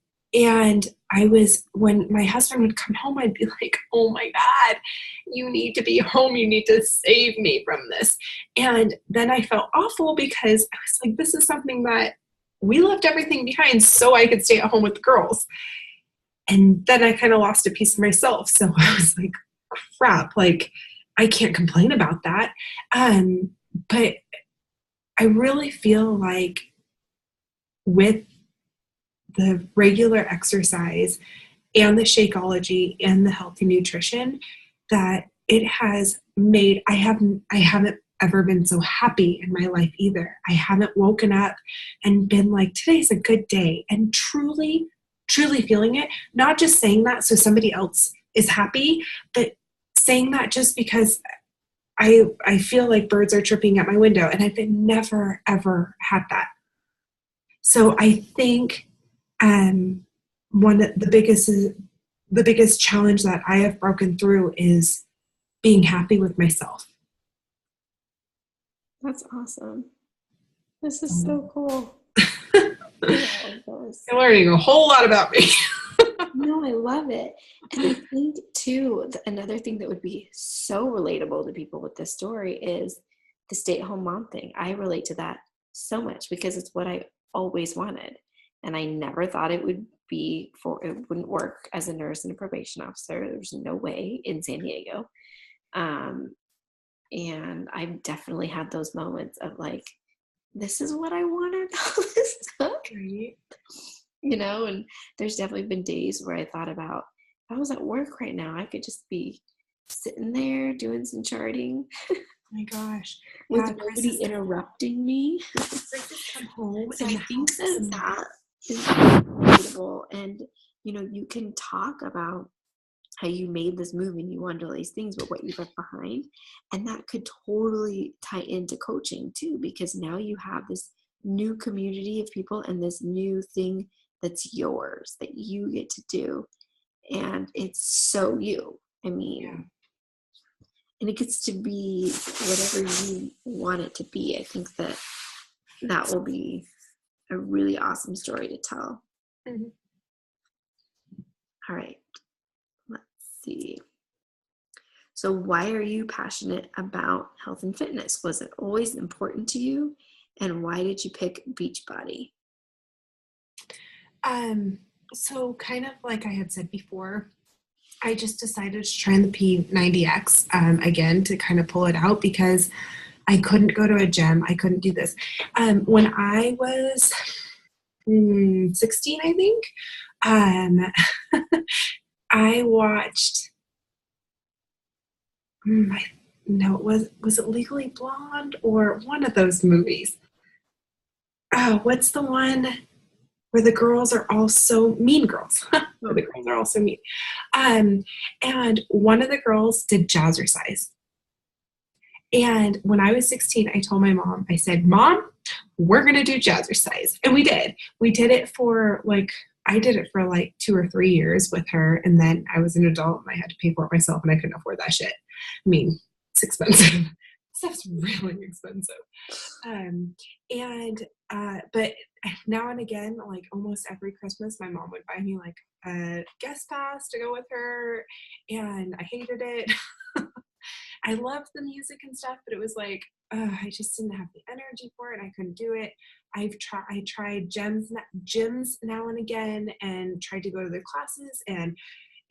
when my husband would come home, I'd be like, oh my God, you need to be home. You need to save me from this. And then I felt awful, because I was like, this is something that we left everything behind so I could stay at home with the girls. And then I kind of lost a piece of myself. So I was like, crap, like, I can't complain about that. But I really feel like with the regular exercise and the Shakeology and the healthy nutrition, that it has made, I haven't ever been so happy in my life either. I haven't woken up and been like, today's a good day, and truly, truly feeling it. Not just saying that so somebody else is happy, but saying that just because I feel like birds are chirping at my window, and I've never, ever had that. So I think one of the biggest challenge that I have broken through is being happy with myself. That's awesome. This is so cool. You're learning a whole lot about me. No, I love it. And I think, too, another thing that would be so relatable to people with this story is the stay-at-home mom thing. I relate to that so much, because it's what I always wanted. And I never thought it wouldn't work as a nurse and a probation officer. There's no way in San Diego. And I've definitely had those moments of like, this is what I wanted all this stuff. Right. You know, and there's definitely been days where I thought about, if I was at work right now, I could just be sitting there doing some charting. Oh my gosh. With nobody interrupting me. Come home. So I think that is relatable. And, you know, you can talk about how you made this move and you wanted all these things, but what you left behind. And that could totally tie into coaching too, because now you have this new community of people and this new thing that's yours that you get to do. And it's so you. I mean, yeah. And it gets to be whatever you want it to be. I think that will be a really awesome story to tell. Mm-hmm. All right. Let's see. So why are you passionate about health and fitness? Was it always important to you? And why did you pick Beachbody? So kind of like I had said before, I just decided to try the P90X again to kind of pull it out, because I couldn't go to a gym. I couldn't do this. When I was 16, I think, I watched, was it Legally Blonde or one of those movies? Oh, what's the one where the girls are all so mean girls? Where the girls are all so mean. And one of the girls did jazzercise. And when I was 16, I told my mom, I said, Mom, we're going to do jazzercise. And we did. We did it for I did it for 2 or 3 years with her. And then I was an adult and I had to pay for it myself and I couldn't afford that shit. I mean, it's expensive. Stuff's really expensive. But now and again, like almost every Christmas, my mom would buy me like a guest pass to go with her, and I hated it. I loved the music and stuff, but it was like, I just didn't have the energy for it. I couldn't do it. I tried gyms now and again, and tried to go to their classes, and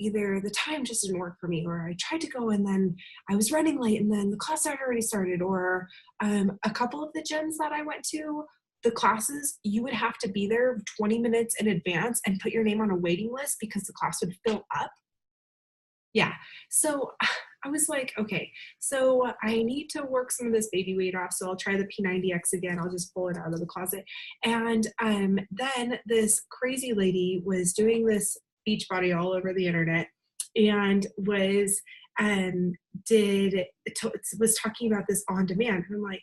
either the time just didn't work for me, or I tried to go and then I was running late and then the class had already started, or a couple of the gyms that I went to, the classes, you would have to be there 20 minutes in advance and put your name on a waiting list because the class would fill up. Yeah. So I was like, okay, so I need to work some of this baby weight off. So I'll try the P90X again. I'll just pull it out of the closet. And then this crazy lady was doing this Beachbody all over the internet, and um, did was talking about this on demand. And I'm like,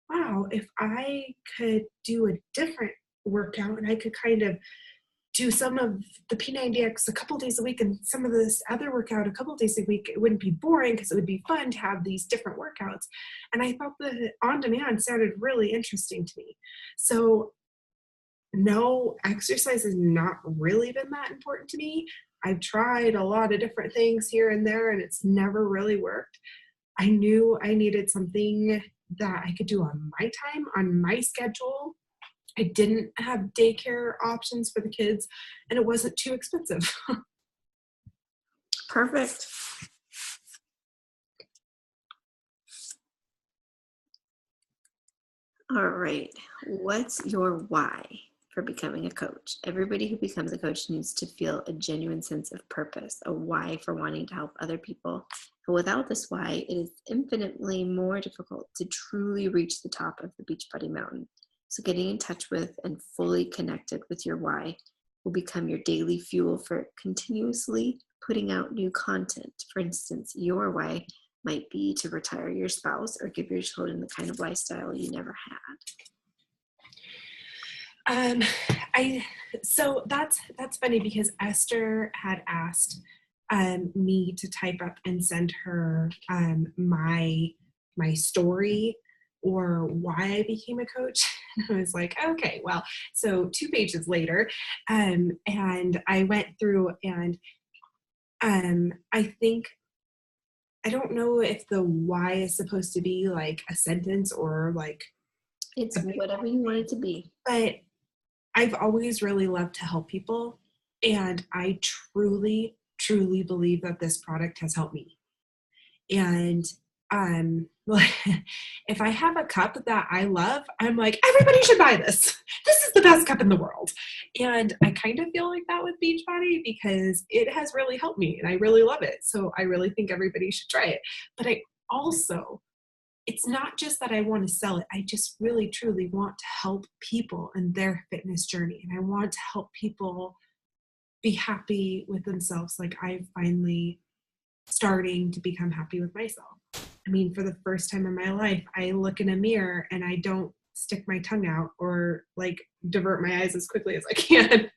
wow, if I could do a different workout and I could kind of do some of the P90X a couple days a week and some of this other workout a couple days a week, it wouldn't be boring because it would be fun to have these different workouts. And I thought the on demand sounded really interesting to me. So no, exercise has not really been that important to me. I've tried a lot of different things here and there, and it's never really worked. I knew I needed something that I could do on my time, on my schedule. I didn't have daycare options for the kids, and it wasn't too expensive. Perfect. All right. What's your why for becoming a coach? Everybody who becomes a coach needs to feel a genuine sense of purpose, a why for wanting to help other people. And without this why, it is infinitely more difficult to truly reach the top of the Beachbody Mountain. So getting in touch with and fully connected with your why will become your daily fuel for continuously putting out new content. For instance, your why might be to retire your spouse or give your children the kind of lifestyle you never had. So that's funny because Esther had asked me to type up and send her my story or why I became a coach. And I was like, okay, well, so 2 pages later, and I went through and I don't know if the why is supposed to be like a sentence or like It's whatever you want it to be. But I've always really loved to help people, and I truly, truly believe that this product has helped me. And if I have a cup that I love, I'm like, everybody should buy this. This is the best cup in the world. And I kind of feel like that with Beachbody because it has really helped me and I really love it. So I really think everybody should try it. But I also, it's not just that I want to sell it. I just really, truly want to help people in their fitness journey. And I want to help people be happy with themselves. Like I'm finally starting to become happy with myself. I mean, for the first time in my life, I look in a mirror and I don't stick my tongue out or like divert my eyes as quickly as I can.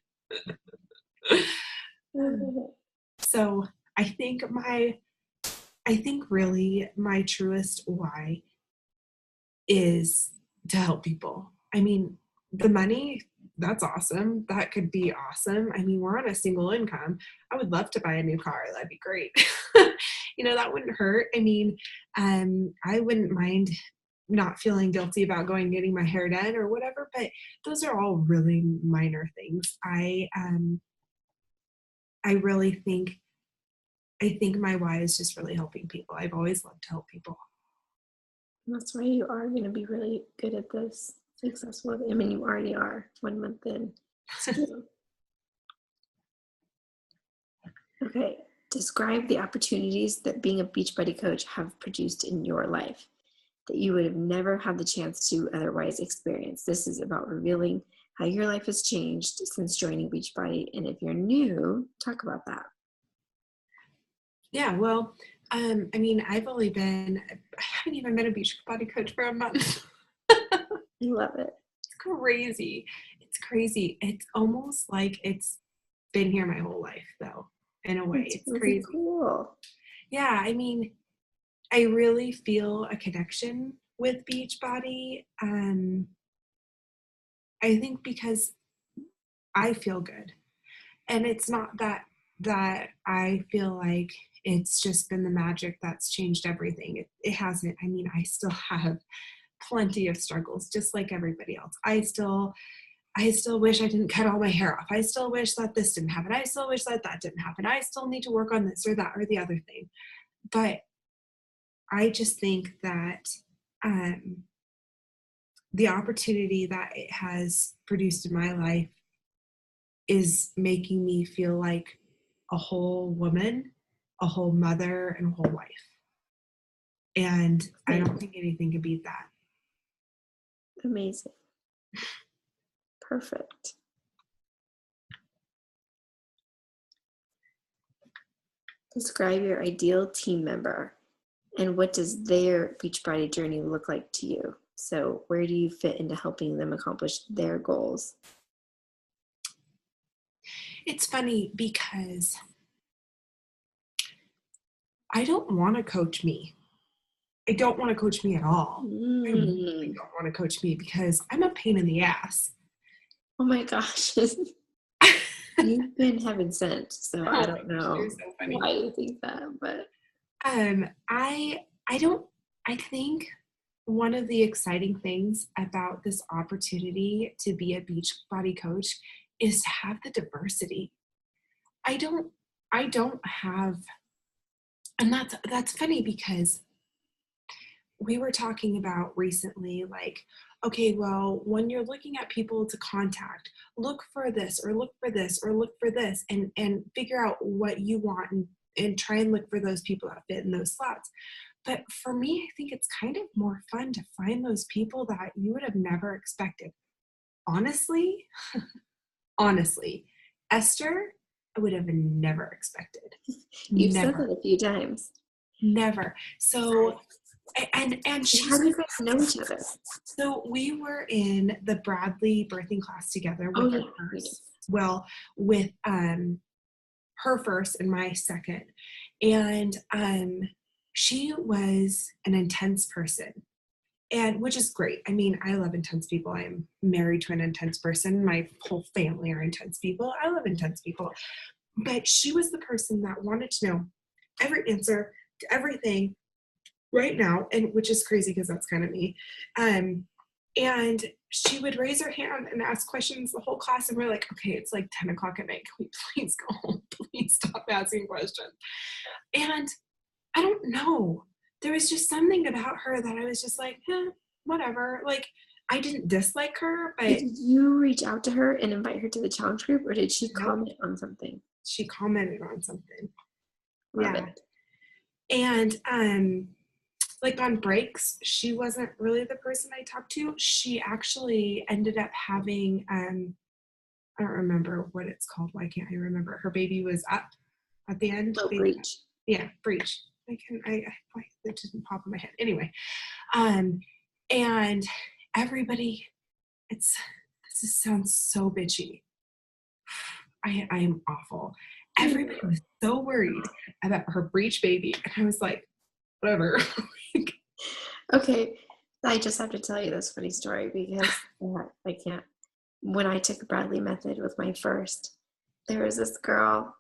So I think really my truest why is to help people. I mean, the money, that's awesome. That could be awesome. I mean, we're on a single income. I would love to buy a new car. That'd be great. That wouldn't hurt. I mean, I wouldn't mind not feeling guilty about going and getting my hair done or whatever, but those are all really minor things. I think my why is just really helping people. I've always loved to help people. That's why you are going to be really good at this, successful. I mean, you already are 1 month in. Okay, describe the opportunities that being a Beachbody coach have produced in your life that you would have never had the chance to otherwise experience. This is about revealing how your life has changed since joining Beachbody. And if you're new, talk about that. Yeah, well, I mean, I haven't even been a Beachbody coach for a month. I love it. It's crazy. It's crazy. It's almost like it's been here my whole life, though, in a way. It's really crazy. Cool. Yeah, I mean, I really feel a connection with Beachbody. I think because I feel good. And it's not that I feel like it's just been the magic that's changed everything. It hasn't. I mean, I still have plenty of struggles, just like everybody else. I still wish I didn't cut all my hair off. I still wish that this didn't happen. I still wish that didn't happen. I still need to work on this or that or the other thing. But I just think that the opportunity that it has produced in my life is making me feel like a whole woman, a whole mother, and a whole wife. And I don't think anything can beat that. Amazing. Perfect. Describe your ideal team member and what does their Beachbody journey look like to you? So where do you fit into helping them accomplish their goals? It's funny because I don't want to coach me. I don't want to coach me at all. I really don't want to coach me because I'm a pain in the ass. Oh my gosh. You've been heaven sent, so I don't know why you think that, but I think one of the exciting things about this opportunity to be a Beachbody coach is to have the diversity. I don't have, and that's funny because we were talking about recently, like, okay, well, when you're looking at people to contact, look for this or look for this or look for this and figure out what you want and try and look for those people that fit in those slots. But for me, I think it's kind of more fun to find those people that you would have never expected. Honestly, Esther, I would have never expected. You've said that a few times. Never. So, and how do you guys know each other? So we were in the Bradley birthing class together with with her first and my second. And she was an intense person, and which is great. I mean, I love intense people. I'm married to an intense person. My whole family are intense people. I love intense people. But she was the person that wanted to know every answer to everything right now, and which is crazy because that's kind of me. And she would raise her hand and ask questions the whole class, and we're like, okay, it's like 10 o'clock at night. Can we please go home? Please stop asking questions. And I don't know. There was just something about her that I was just like, whatever. Like, I didn't dislike her, but... Did you reach out to her and invite her to the challenge group, or did she comment on something? She commented on something. Love it. And, like on breaks, she wasn't really the person I talked to. She actually ended up having, I don't remember what it's called. Why can't I remember? Her baby was up at the end. Oh, breech. Yeah, breech. It didn't pop in my head. Anyway, and everybody, this sounds so bitchy. I am awful. Everybody was so worried about her breech baby, and I was like, whatever. Okay, I just have to tell you this funny story because I can't. When I took the Bradley method with my first, there was this girl.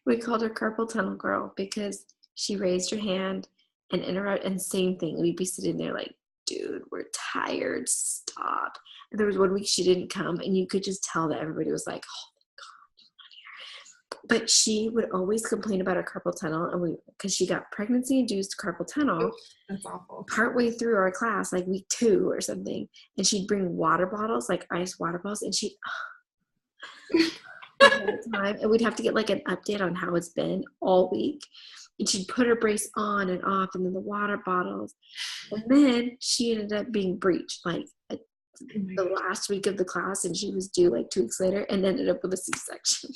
We called her carpal tunnel girl because she raised her hand and interrupted, and same thing. We'd be sitting there like, dude, we're tired, stop. And there was one week she didn't come, and you could just tell that everybody was like, oh my God, she's not here. But she would always complain about her carpal tunnel, and because she got pregnancy-induced carpal tunnel. That's awful. Partway through our class, like week 2 or something, and she'd bring water bottles, like ice water bottles, and she'd the whole time, and we'd have to get like an update on how it's been all week. And she'd put her brace on and off, and then the water bottles, and then she ended up being breached like the last week of the class, and she was due like 2 weeks later, and ended up with a C-section.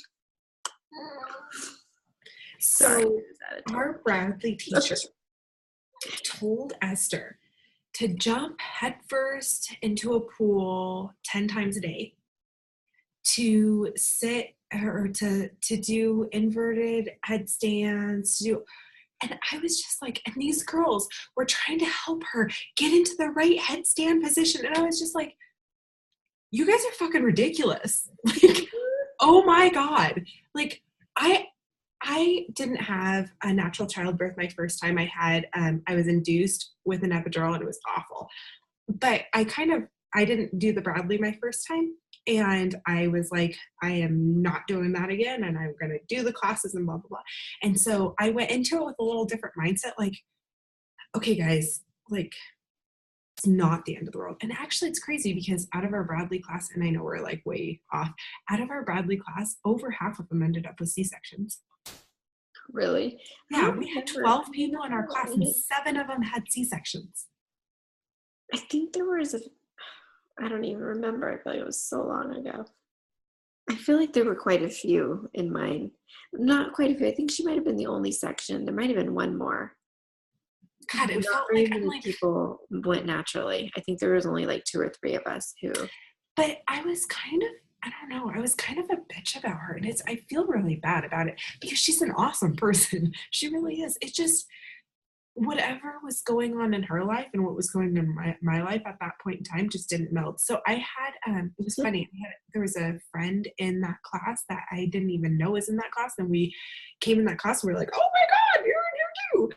So our Bradley teacher told Esther to jump headfirst into a pool 10 times a day, to sit or to do inverted headstands, And I was just like, and these girls were trying to help her get into the right headstand position. And I was just like, you guys are fucking ridiculous. Like, oh my God. Like, I didn't have a natural childbirth my first time. I was induced with an epidural and it was awful. But I didn't do the Bradley my first time. And I was like, I am not doing that again. And I'm going to do the classes and blah, blah, blah. And so I went into it with a little different mindset. Like, okay, guys, like, it's not the end of the world. And actually it's crazy because out of our Bradley class, and I know we're like way off, out of our Bradley class, over half of them ended up with C-sections. Really? Yeah, we had 12 people in our class and 7 of them had C-sections. I think there was I don't even remember. I feel like it was so long ago. I feel like there were quite a few in mine. Not quite a few. I think she might have been the only section. There might have been one more. God, it Not felt very like many people went naturally. I think there was only like 2 or 3 of us who. But I was kind of a bitch about her. And I feel really bad about it because she's an awesome person. She really is. It's just whatever was going on in her life and what was going on in my life at that point in time just didn't meld. So I had, it was funny. There was a friend in that class that I didn't even know was in that class. And we came in that class and we were like, oh my God, you're too.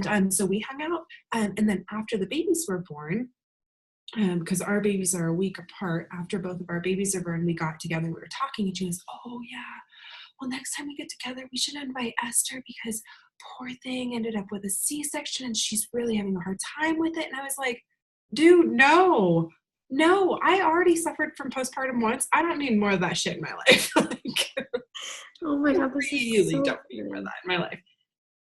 And so we hung out. And then after the babies were born, because our babies are a week apart, after both of our babies are born, we got together and we were talking and she goes, oh yeah, well, next time we get together, we should invite Esther because poor thing ended up with a C-section and she's really having a hard time with it. And I was like, dude, no, I already suffered from postpartum once. I don't need more of that shit in my life. Like, oh my God, this is so don't need more of that in my life.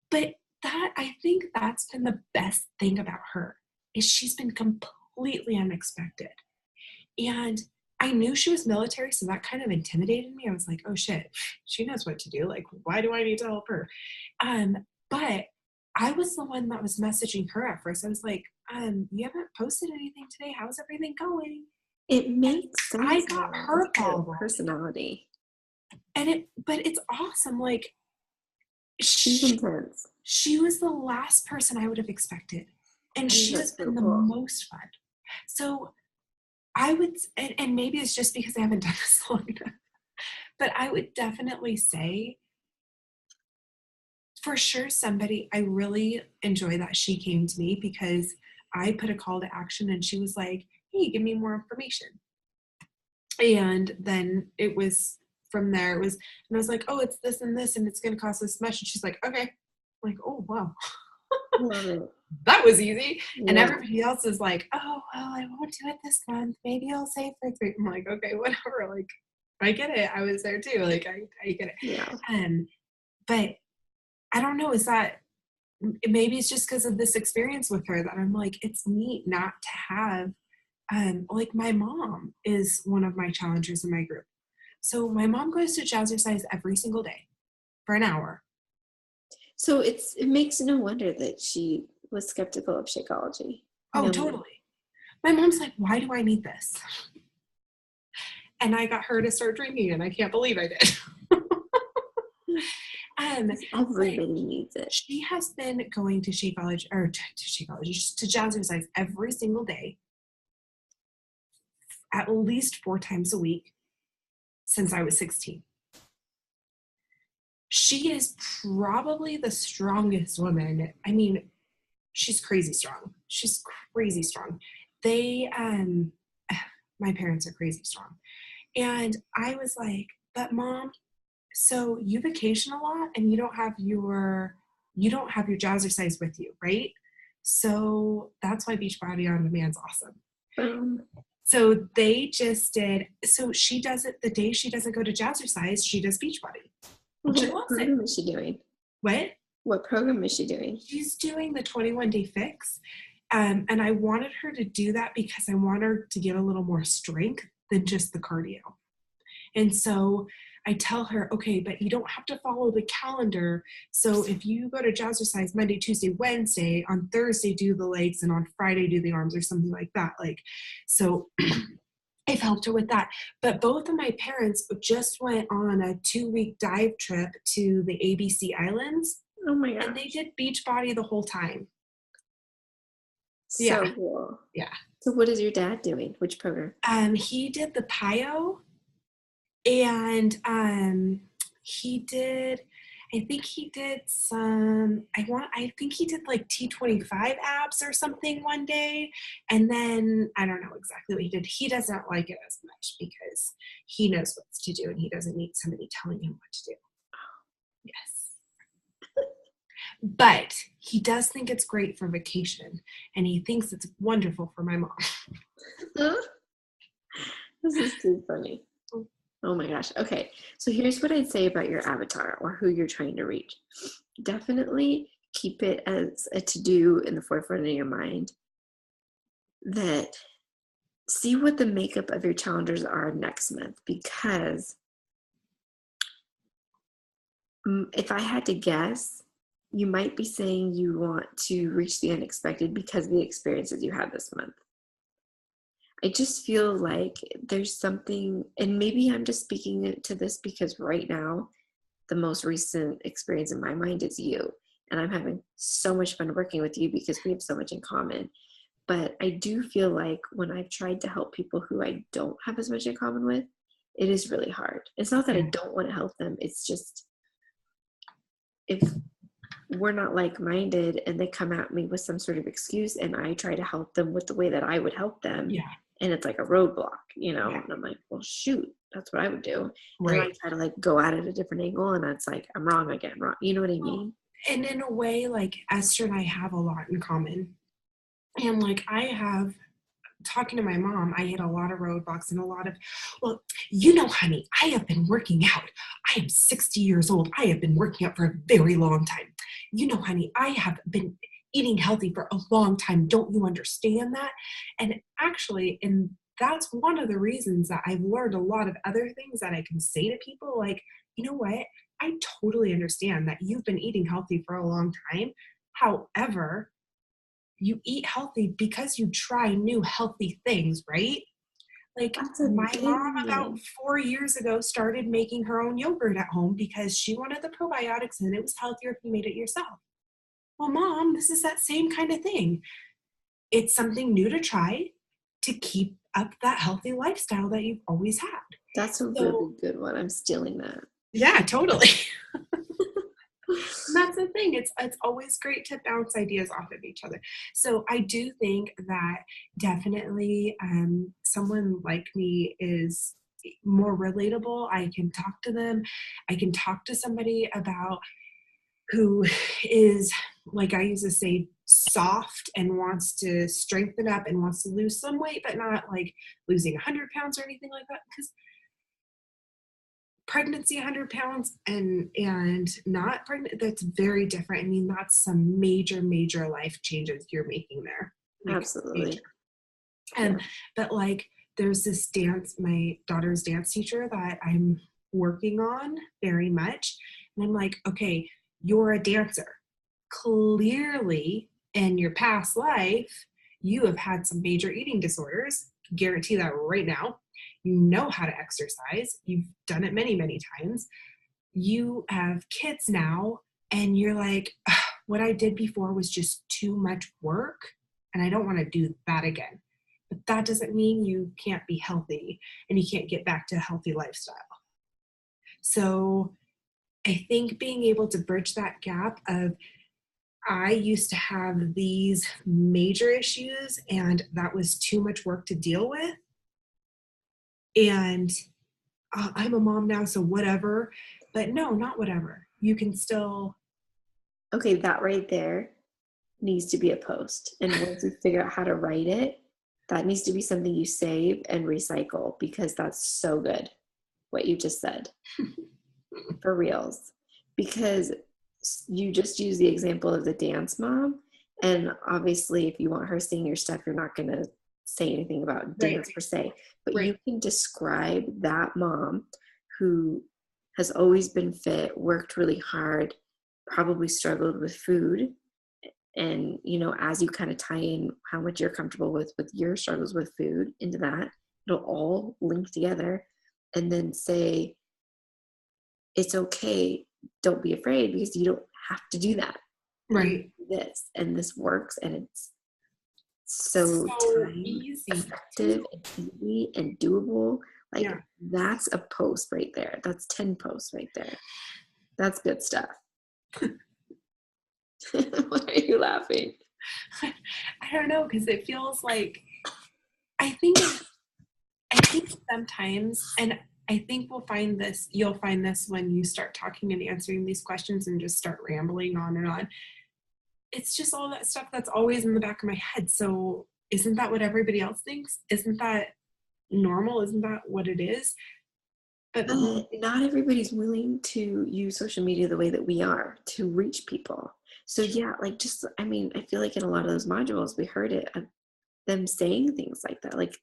But I think that's been the best thing about her is she's been completely unexpected. And I knew she was military, so that kind of intimidated me. I was like, oh shit, she knows what to do. Like, why do I need to help her? But I was the one that was messaging her at first. I was like, you haven't posted anything today. How's everything going? It makes sense. I got her personality. But it's awesome. Like, she's intense. She was the last person I would have expected. And she has been the most fun. So I would, and maybe it's just because I haven't done this long enough, but I would definitely say for sure I really enjoy that she came to me because I put a call to action and she was like, hey, give me more information. And then it was from there, and I was like, oh, it's this and this, and it's going to cost this much. And she's like, okay. I'm like, oh, wow. Love it. That was easy. Yeah. And everybody else is like, oh, well, I won't do it this month. Maybe I'll save for 3. I'm like, okay, whatever. Like, I get it. I was there too. Like, I get it. Yeah. But I don't know. Is that, maybe it's just because of this experience with her that I'm like, it's neat not to have, like my mom is one of my challengers in my group. So my mom goes to jazzercise every single day for an hour. So it makes no wonder that she was skeptical of Shakeology. Oh, totally. My mom's like, why do I need this? And I got her to start drinking and I can't believe I did. Everybody needs it. She has been going to Shakeology, or to jazzercise every single day, at least 4 times a week since I was 16. She is probably the strongest woman. I mean, she's crazy strong. She's crazy strong. My parents are crazy strong. And I was like, but Mom, so you vacation a lot and you don't have your jazzercise with you, right? So that's why Beachbody On Demand's awesome. So they just did, so she does it the day she doesn't go to jazzercise, she does Beachbody. What program is she doing? What program is she doing? She's doing the 21-day fix. And I wanted her to do that because I want her to get a little more strength than just the cardio. And so I tell her, okay, but you don't have to follow the calendar. So if you go to jazzercise Monday, Tuesday, Wednesday, on Thursday do the legs, and on Friday do the arms or something like that. Like, so I've helped her with that. But both of my parents just went on a 2-week dive trip to the ABC Islands Oh my And they gosh. did Beachbody the whole time. So Yeah. cool. Yeah. So what is your dad doing? Which program? He did the PIO, and he did, I think he did some, I think he did like T25 abs or something one day. And then I don't know exactly what he did. He doesn't like it as much because he knows what to do and he doesn't need somebody telling him what to do. Yes. But he does think it's great for vacation, and he thinks it's wonderful for my mom. This is too funny. Oh my gosh. Okay. So here's what I'd say about your avatar or who you're trying to reach. Definitely keep it as a to-do in the forefront of your mind. That see what the makeup of your challengers are next month, because if I had to guess, you might be saying you want to reach the unexpected because of the experiences you had this month. I just feel like there's something, and maybe I'm just speaking to this because right now, the most recent experience in my mind is you. And I'm having so much fun working with you because we have so much in common. But I do feel like when I've tried to help people who I don't have as much in common with, it is really hard. It's not that I don't want to help them. It's just, if we're not like-minded and they come at me with some sort of excuse and I try to help them with the way that I would help them, and it's like a roadblock, and I'm like, well, shoot, that's what I would do. And I try to like go at it a different angle, and it's like, I'm wrong again, wrong. You know what I mean? And in a way, like Esther and I have a lot in common. And like I have, talking to my mom, I hit a lot of roadblocks and a lot of, well, honey, I have been working out. I am 60 years old. I have been working out for a very long time. Honey, I have been eating healthy for a long time. Don't you understand that? And actually, and that's one of the reasons that I've learned a lot of other things that I can say to people, like, you know what? I totally understand that you've been eating healthy for a long time. However, you eat healthy because you try new healthy things, right? Like That's a my big mom about one. 4 years ago started making her own yogurt at home because she wanted the probiotics and it was healthier if you made it yourself. Well, Mom, this is that same kind of thing. It's something new to try to keep up that healthy lifestyle that you've always had. That's a really good one. I'm stealing that. Yeah, totally. And that's the thing. It's always great to bounce ideas off of each other. So I do think that definitely someone like me is more relatable. I can talk to them. I can talk to somebody about who is, like I used to say, soft and wants to strengthen up and wants to lose some weight, but not like losing 100 pounds or anything like that. Because pregnancy 100 pounds and not pregnant, that's very different. I mean, that's some major life changes you're making there, like, Absolutely. but like there's this dance, my daughter's dance teacher that I'm working on very much, and I'm like, okay, you're a dancer, clearly in your past life you have had some major eating disorders, guarantee that right now. You know how to exercise. You've done it many times. You have kids now, and you're like, what I did before was just too much work, and I don't want to do that again. But that doesn't mean you can't be healthy and you can't get back to a healthy lifestyle. So I think being able to bridge that gap of, I used to have these major issues and that was too much work to deal with. And I'm a mom now, so whatever. But no, not whatever. You can still. Okay, that right there needs to be a post. And once you figure out how to write it, that needs to be something you save and recycle, because that's so good, what you just said. For reals. Because you just use the example of the dance mom. And obviously, if you want her seeing your stuff, you're not going to say anything about dance per se. But you can describe that mom who has always been fit, worked really hard, probably struggled with food. And, as you kind of tie in how much you're comfortable with your struggles with food into that, it'll all link together. And then say, it's okay, don't be afraid, because you don't have to do that. Right. This and this works, and it's so time easy, effective and easy and doable. Like, yeah. that's a post right there. That's 10 posts right there. That's good stuff. Why are you laughing? I don't know, because it feels like I think sometimes, and I think you'll find this when you start talking and answering these questions and just start rambling on and on. It's just all that stuff that's always in the back of my head. So isn't that what everybody else thinks? Isn't that normal? Isn't that what it is? But not everybody's willing to use social media the way that we are to reach people. So yeah, like, just, I mean, I feel like in a lot of those modules, we heard it of them saying things like that. Like,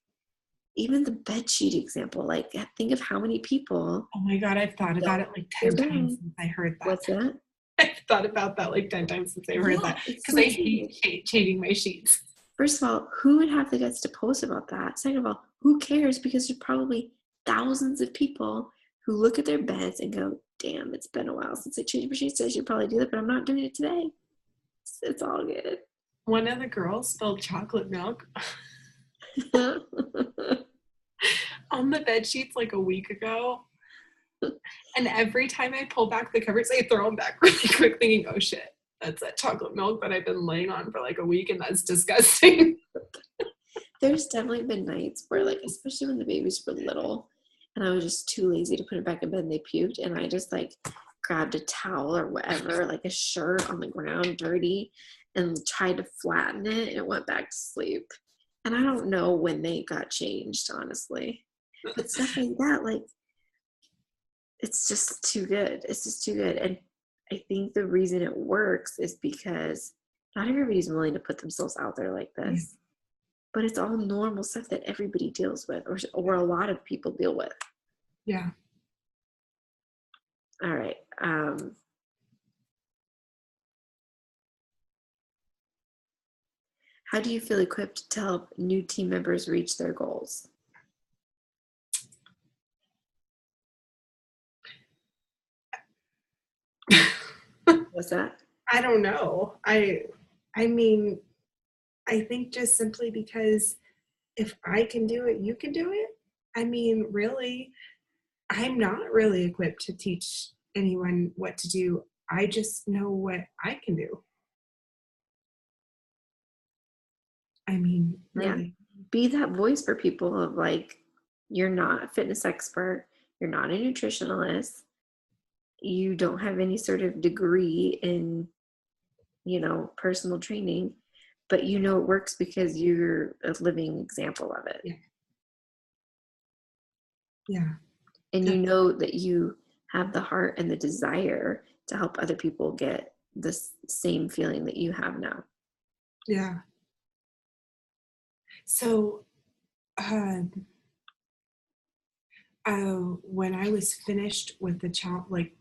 even the bed sheet example, like, think of how many people. Oh my God, I've thought about it like 10 times since I heard that. What's that? I've thought about that like 10 times since I heard that, because I hate changing my sheets. First of all, who would have the guts to post about that? Second of all, who cares? Because there's probably thousands of people who look at their beds and go, damn, it's been a while since I changed my sheets. I should probably do that, but I'm not doing it today. It's all good. One of the girls spilled chocolate milk on the bed sheets like a week ago. And every time I pull back the covers, I throw them back really quick, thinking, oh shit, that's that chocolate milk that I've been laying on for like a week, and that's disgusting. There's definitely been nights where, like, especially when the babies were little and I was just too lazy to put it back in bed and they puked, and I just like grabbed a towel or whatever, like a shirt on the ground dirty, and tried to flatten it, and it went back to sleep. And I don't know when they got changed, honestly. But stuff like that, like, it's just too good. It's just too good. And I think the reason it works is because not everybody's willing to put themselves out there like this. But it's all normal stuff that everybody deals with, or a lot of people deal with. Yeah. All right. How do you feel equipped to help new team members reach their goals? What's that? I don't know. I mean, I think just simply because if I can do it, you can do it. I mean, really, I'm not really equipped to teach anyone what to do. I just know what I can do. I mean, really. Yeah. Be that voice for people of, like, you're not a fitness expert, you're not a nutritionalist, you don't have any sort of degree in, personal training, but it works because you're a living example of it. Yeah. Yeah. And you know that you have the heart and the desire to help other people get this same feeling that you have now. Yeah. So, when I was finished with the challenge, like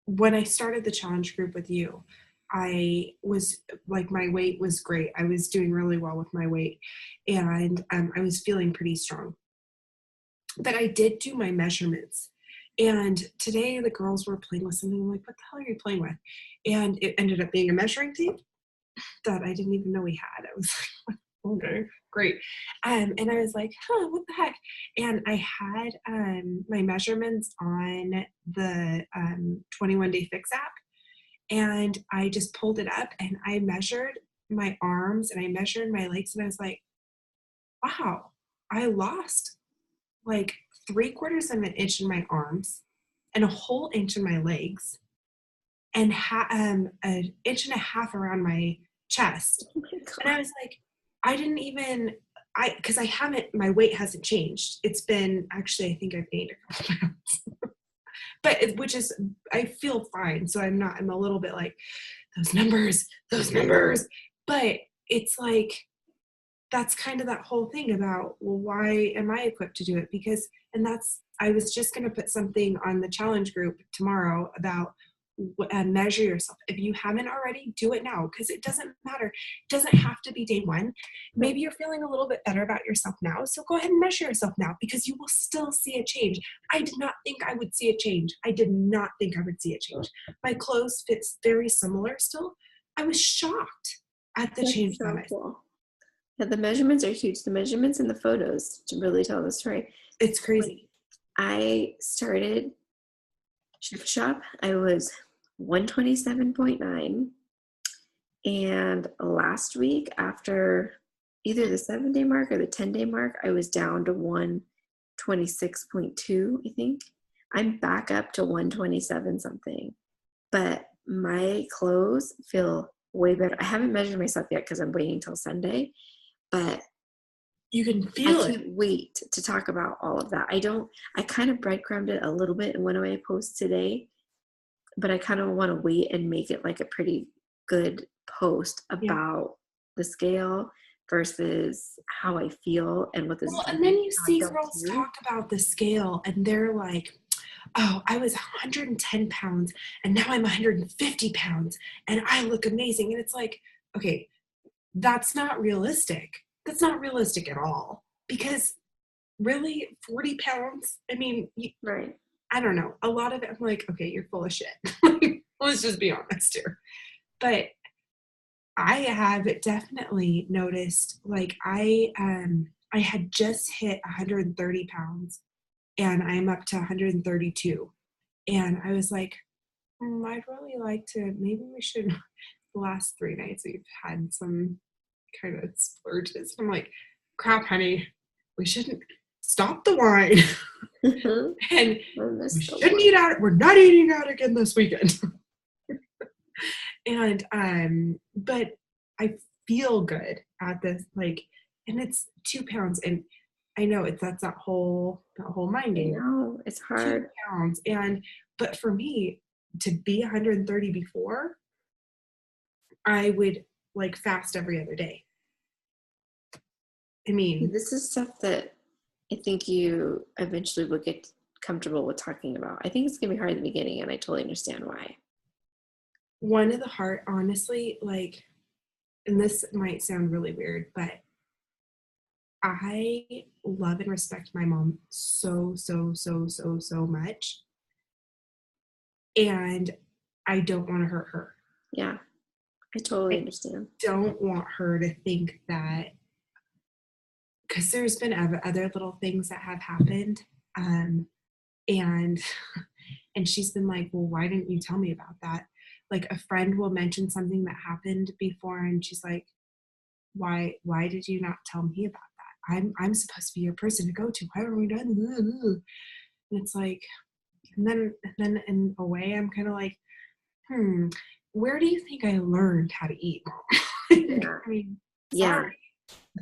when I started the challenge group with you, I was like, my weight was great. I was doing really well with my weight, and I was feeling pretty strong. But I did do my measurements. And today the girls were playing with something. I'm like, what the hell are you playing with? And it ended up being a measuring tape that I didn't even know we had. I was like, okay, great. And I was like, what the heck? And I had my measurements on the 21 Day Fix app. And I just pulled it up and I measured my arms and I measured my legs. And I was like, wow, I lost like 3/4 of an inch in my arms and a whole inch in my legs and an inch and a half around my chest. Oh my God. And I was like, because my weight hasn't changed. It's been, actually, I think I've gained a couple pounds. But I feel fine. So I'm a little bit like, those numbers. But it's like, that's kind of that whole thing about, well, why am I equipped to do it? Because, I was just going to put something on the challenge group tomorrow about measure yourself. If you haven't already, do it now, because it doesn't matter. It doesn't have to be day one. Maybe you're feeling a little bit better about yourself now, so go ahead and measure yourself now, because you will still see a change. I did not think I would see a change. I did not think I would see a change. My clothes fits very similar still. I was shocked at the change so that I saw. cool. Yeah, the measurements are huge. The measurements and the photos to really tell the story. It's crazy. I started Shift Shop. I was 127.9. And last week, after either the 7-day mark or the 10-day mark, I was down to 126.2, I think. I'm back up to 127 something. But my clothes feel way better. I haven't measured myself yet because I'm waiting till Sunday. But you can feel it. I can't wait to talk about all of that. I kind of breadcrumbed it a little bit in one of my posts today, but I kind of want to wait and make it like a pretty good post about the scale versus how I feel and what this. Well, and then you see girls talk about the scale and they're like, oh, I was 110 pounds and now I'm 150 pounds and I look amazing. And it's like, okay, that's not realistic. That's not realistic at all, because really 40 pounds, I mean, right. I don't know. A lot of it, I'm like, okay, you're full of shit. Let's just be honest here. But I have definitely noticed, like, I had just hit 130 pounds and I'm up to 132. And I was like, I'd really like to, maybe we should, the last 3 nights we've had some kind of splurges. I'm like, crap, honey, we shouldn't stop the wine. And we shouldn't eat out. We're not eating out again this weekend. And but I feel good at this, like, and it's 2 pounds, and I know that's that whole mind game. I know, it's hard. 2 pounds, but for me to be 130 before, I would like fast every other day. I mean, this is stuff that I think you eventually will get comfortable with talking about. I think it's gonna be hard at the beginning, and I totally understand why. One of the hard, honestly, like, and this might sound really weird, but I love and respect my mom so much. And I don't want to hurt her. Yeah, I totally understand. Don't want her to think that, because there's been other little things that have happened. And she's been like, well, why didn't you tell me about that? Like, a friend will mention something that happened before, and she's like, why did you not tell me about that? I'm supposed to be your person to go to. Why haven't we done? And it's like, and then in a way, I'm kind of like, where do you think I learned how to eat, Mom? Yeah. I mean, yeah.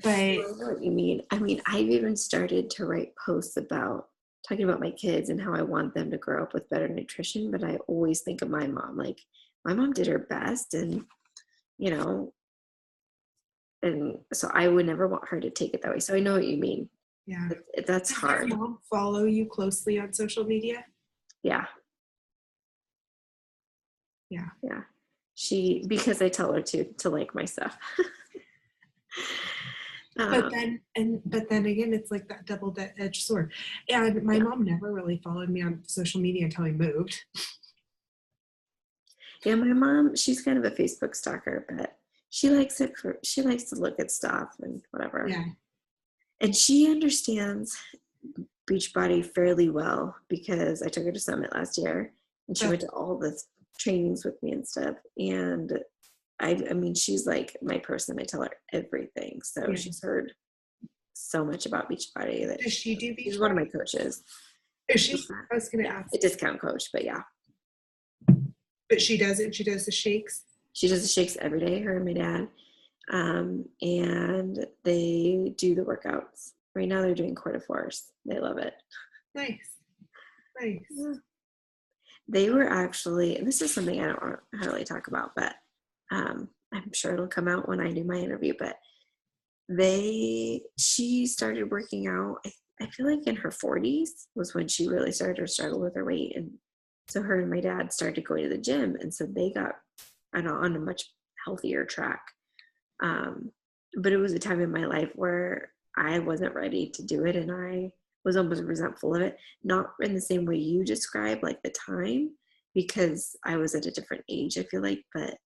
But I know what you mean. I mean, I've even started to write posts about talking about my kids and how I want them to grow up with better nutrition, but I always think of my mom. Like, my mom did her best, and and so I would never want her to take it that way. So I know what you mean. Yeah. That's hard. Does your mom follow you closely on social media? Yeah. Yeah. Yeah. Because I tell her to like my stuff. But then again, it's like that double-edged sword. And my mom never really followed me on social media until I moved. Yeah, my mom, she's kind of a Facebook stalker, but she likes to look at stuff and whatever. Yeah. And she understands Beachbody fairly well because I took her to Summit last year, and she went to all the trainings with me and stuff. And I mean, she's like my person. I tell her everything. So she's heard so much about Beachbody that does she do Beachbody? She's one of my coaches. Is she? I was gonna ask. A discount coach, but yeah. But she does it. She does the shakes. She does the shakes every day. Her and my dad, and they do the workouts. Right now, they're doing quarter force. They love it. Nice. Yeah. They were actually, and this is something I don't really talk about, but I'm sure it'll come out when I do my interview. But she started working out. I feel like in her 40s was when she really started to struggle with her weight, and So her and my dad started going to the gym, and so they got on a much healthier track. But it was a time in my life where I wasn't ready to do it, and I was almost resentful of it. Not in the same way you described, like the time, because I was at a different age, I feel like, but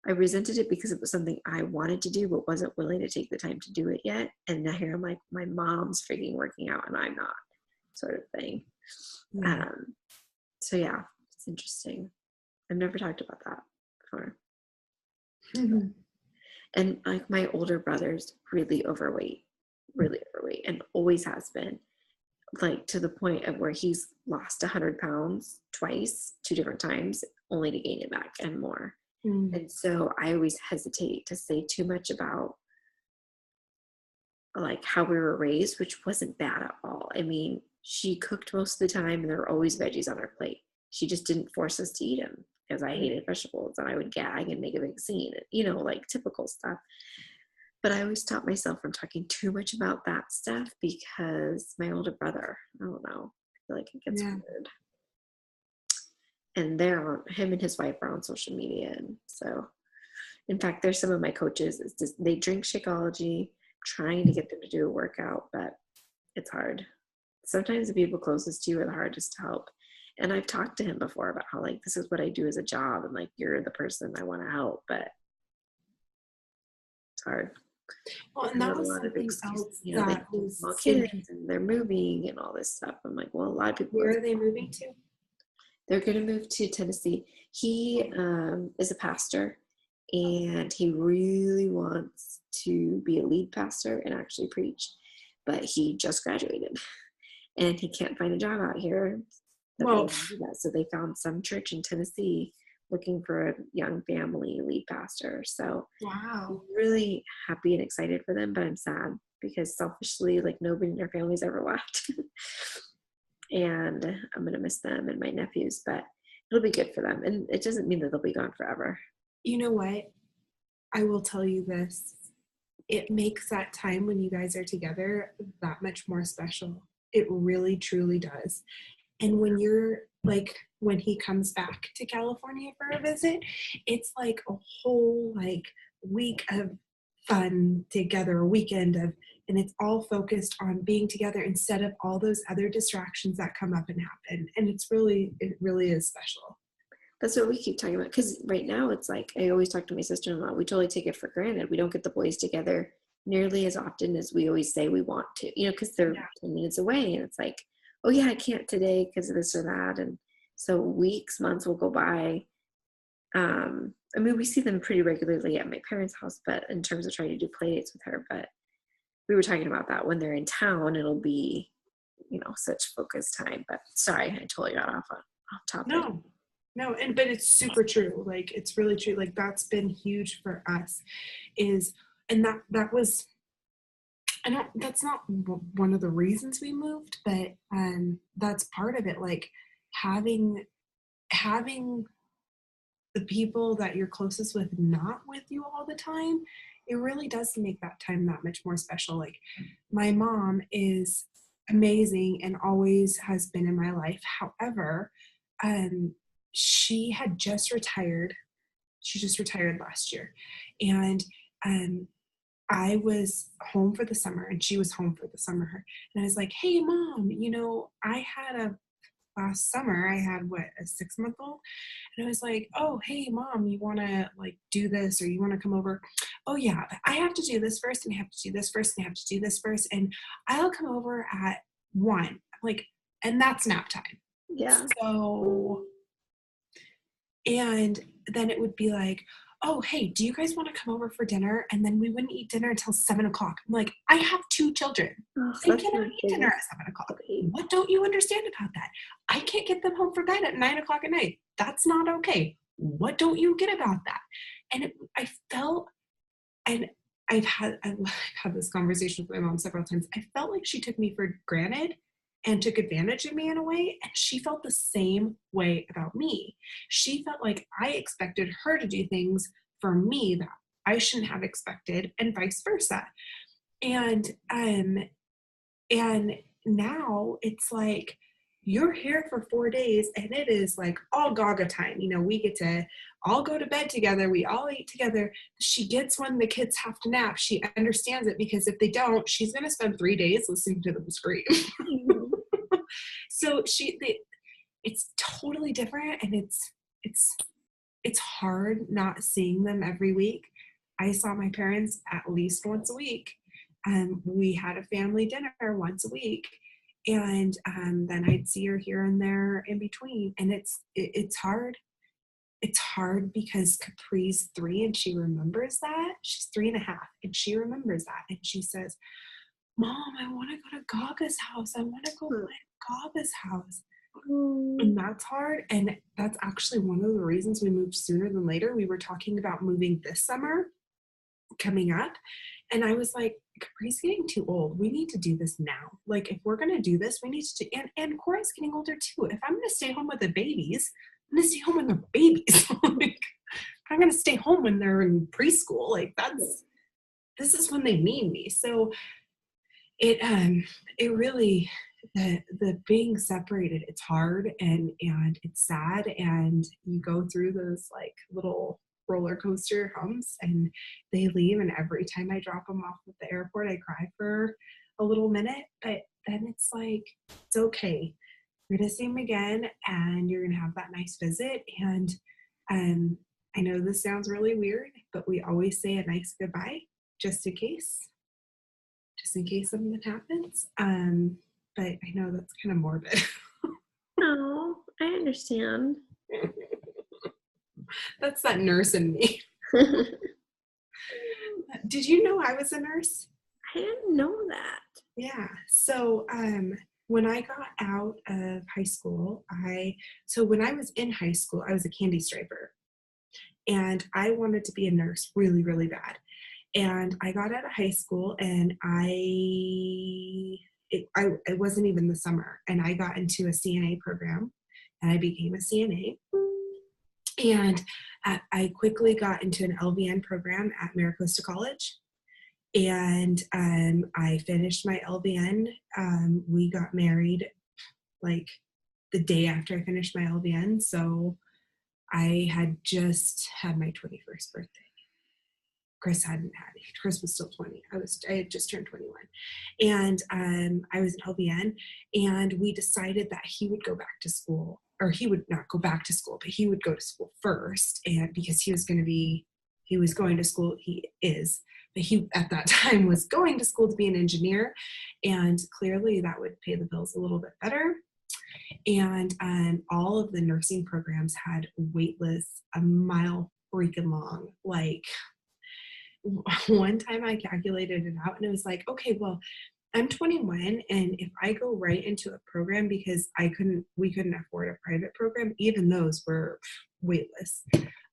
I resented it because it was something I wanted to do, but wasn't willing to take the time to do it yet. And now here I'm like, my mom's freaking working out and I'm not, sort of thing. Yeah. So yeah, it's interesting. I've never talked about that before. Mm-hmm. And like my older brother's really overweight, and always has been, like to the point of where he's lost 100 pounds twice, 2 different times, only to gain it back and more. Mm. And so I always hesitate to say too much about like how we were raised, which wasn't bad at all. I mean, she cooked most of the time and there were always veggies on her plate. She just didn't force us to eat them because I hated vegetables and I would gag and make a big scene, like typical stuff. But I always stopped myself from talking too much about that stuff because my older brother, I don't know, I feel like it gets weird. And him and his wife are on social media. And so, in fact, there's some of my coaches, it's just, they drink Shakeology, trying to get them to do a workout, but it's hard. Sometimes the people closest to you are the hardest to help. And I've talked to him before about how, like, this is what I do as a job, and like, you're the person I want to help, but it's hard. Well, and that was something else that they was small kids and they're moving and all this stuff. I'm like, well, a lot of people. Where are they moving to? They're going to move to Tennessee. He is a pastor, and he really wants to be a lead pastor and actually preach, but he just graduated, and he can't find a job out here. Well, so they found some church in Tennessee looking for a young family lead pastor. So wow. I'm really happy and excited for them, but I'm sad because selfishly, like, nobody in their family's ever left. And I'm going to miss them and my nephews, but it'll be good for them. And it doesn't mean that they'll be gone forever. You know what? I will tell you this. It makes that time when you guys are together that much more special. It really, truly does. And when when he comes back to California for a visit, it's like a whole week of fun together, a weekend of, and it's all focused on being together instead of all those other distractions that come up and happen. And it really is special. That's what we keep talking about. Because right now it's like, I always talk to my sister-in-law, we totally take it for granted. We don't get the boys together nearly as often as we always say we want to, because they're 10 minutes away. And it's like, oh yeah, I can't today because of this or that. And so weeks, months will go by. I mean, we see them pretty regularly at my parents' house, but in terms of trying to do play dates with her, but we were talking about that when they're in town, it'll be, such focused time. But sorry, I totally got off topic. No, but it's super true. Like, it's really true. Like, that's been huge for us and that was, that's not one of the reasons we moved, but that's part of it. Like, having the people that you're closest with not with you all the time, it really does make that time that much more special. Like, my mom is amazing and always has been in my life. However, she had just retired. She just retired last year. And I was home for the summer and she was home for the summer. And I was like, hey, Mom, last summer I had a 6-month-old. And I was like, oh, hey, Mom, you want to do this, or you want to come over? Oh yeah, but I have to do this first, and I have to do this first, and I have to do this first. And I'll come over at 1. And that's nap time. Yeah. So, and then it would be like, oh, hey, do you guys want to come over for dinner? And then we wouldn't eat dinner until 7 o'clock. I'm like, I have 2 children. They cannot eat dinner at 7 o'clock. What don't you understand about that? I can't get them home for bed at 9 o'clock at night. That's not okay. What don't you get about that? And I felt, and I've had this conversation with my mom several times. I felt like she took me for granted and took advantage of me in a way, and she felt the same way about me. She felt like I expected her to do things for me that I shouldn't have expected, and vice versa. And now it's like, you're here for 4 days and it is like all gaga time. You know, we get to all go to bed together. We all eat together. She gets when the kids have to nap. She understands it because if they don't, she's going to spend 3 days listening to them scream. So it's totally different, and it's hard not seeing them every week. I saw my parents at least once a week. We had a family dinner once a week, and then I'd see her here and there in between. And it's hard. It's hard because Capri's 3 and she remembers that. She's 3.5 and she remembers that. And she says, Mom, I want to go to Gaga's house. I want to go play at Gaga's house. And that's hard. And that's actually one of the reasons we moved sooner than later. We were talking about moving this summer coming up. And I was like, Capri's getting too old. We need to do this now. Like, if we're going to do this, we need to do, and Cora's getting older too. If I'm going to stay home with the babies, I'm going to stay home when they're babies. Like, I'm going to stay home when they're in preschool. Like, this is when they need me. So it really, the being separated, it's hard and it's sad, and you go through those like little roller coaster humps, and they leave, and every time I drop them off at the airport I cry for a little minute, but then it's like, it's okay, you're gonna see them again and you're gonna have that nice visit. And I know this sounds really weird, but we always say a nice goodbye just in case something happens. But I know that's kind of morbid. Oh, I understand. That's that nurse in me. Did you know I was a nurse? I didn't know that. Yeah. So when I got out of high school, when I was in high school, I was a candy striper. And I wanted to be a nurse really, really bad. And I got out of high school, and it wasn't even the summer, and I got into a CNA program, and I became a CNA. And I quickly got into an LVN program at Maricosta College, and I finished my LVN. We got married like the day after I finished my LVN, so I had just had my 21st birthday. Chris hadn't had it. Chris was still 20. I had just turned 21. And I was an LVN, and we decided that he would go back to school, or he would not go back to school, but he would go to school first. And because he was going to school, but he at that time was going to school to be an engineer. And clearly that would pay the bills a little bit better. And all of the nursing programs had wait lists a mile freaking long. Like, one time I calculated it out, and it was like, okay, well, I'm 21, and if I go right into a program, because we couldn't afford a private program, even those were waitlist,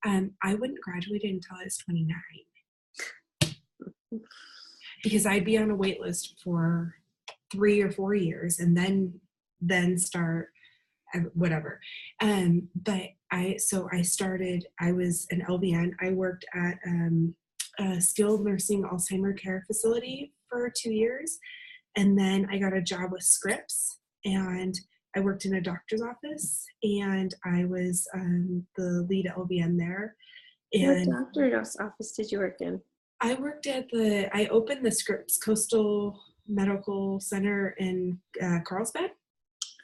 I wouldn't graduate until I was 29, because I'd be on a wait list for 3 or 4 years, and then start whatever. But I was an LVN. I worked at a skilled nursing Alzheimer care facility for 2 years. And then I got a job with Scripps, and I worked in a doctor's office, and I was the lead LVN there. And what doctor's office did you work in? I opened the Scripps Coastal Medical Center in Carlsbad.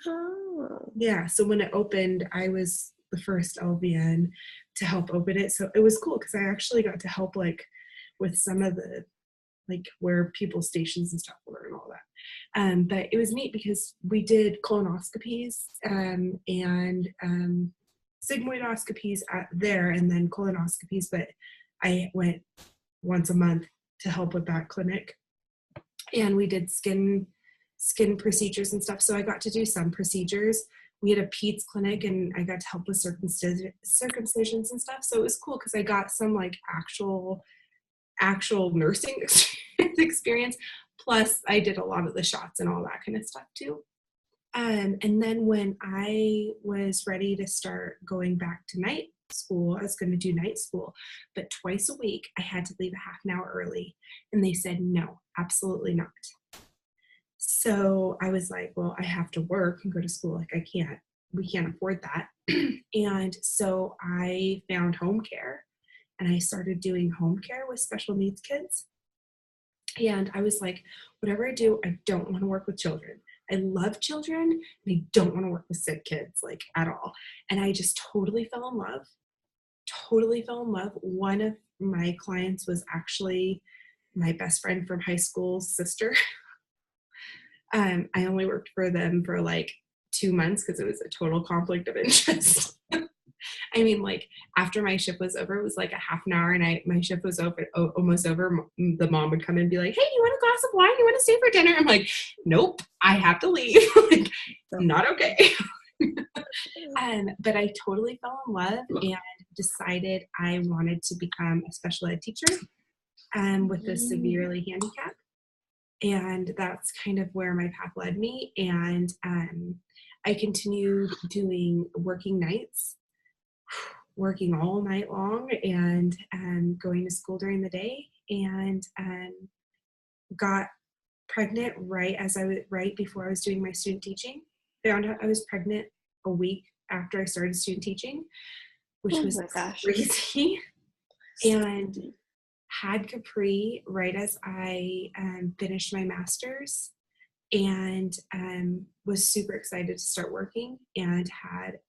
Oh. Yeah, so when it opened, I was the first LVN to help open it. So it was cool because I actually got to help like with some of the like where people's stations and stuff were and all that. But it was neat because we did colonoscopies and sigmoidoscopies there, and then colonoscopies, but I went once a month to help with that clinic. And we did skin procedures and stuff. So I got to do some procedures. We had a peds clinic, and I got to help with circumcisions and stuff. So it was cool because I got some like actual nursing experience. Plus I did a lot of the shots and all that kind of stuff too. And then when I was ready to start going back to night school, I was going to do night school, but twice a week I had to leave a half an hour early. And they said, no, absolutely not. So I was like, well, I have to work and go to school. Like we can't afford that. And so I found home care and I started doing home care with special needs kids. And I was like, whatever I do, I don't want to work with children. I love children and I don't want to work with sick kids like at all. And I just totally fell in love. Totally fell in love. One of my clients was actually my best friend from high school's sister. I only worked for them for like 2 months because it was a total conflict of interest. I mean, like after my shift was over, it was like a half an hour, and my shift was over, almost over. The mom would come and be like, "Hey, you want a glass of wine? You want to stay for dinner?" I'm like, "Nope, I have to leave. Like, not okay." But I totally fell in love and decided I wanted to become a special ed teacher with a severely handicapped. And that's kind of where my path led me. And I continued doing working nights, working all night long, and going to school during the day, and got pregnant right before I was doing my student teaching. Found out I was pregnant a week after I started student teaching, which was crazy. And had Capri right as I finished my master's, and was super excited to start working, and had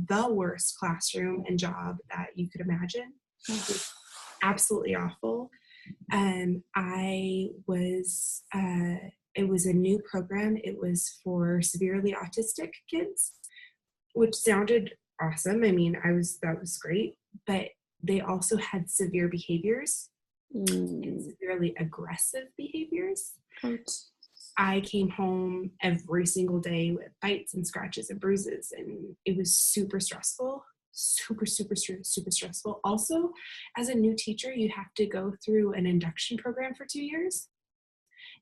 the worst classroom and job that you could imagine. It was absolutely awful. It was a new program. It was for severely autistic kids, which sounded awesome. I mean, that was great, but they also had severe behaviors and severely aggressive behaviors. I came home every single day with bites and scratches and bruises, and it was super stressful, super stressful. Also, as a new teacher, you have to go through an induction program for 2 years.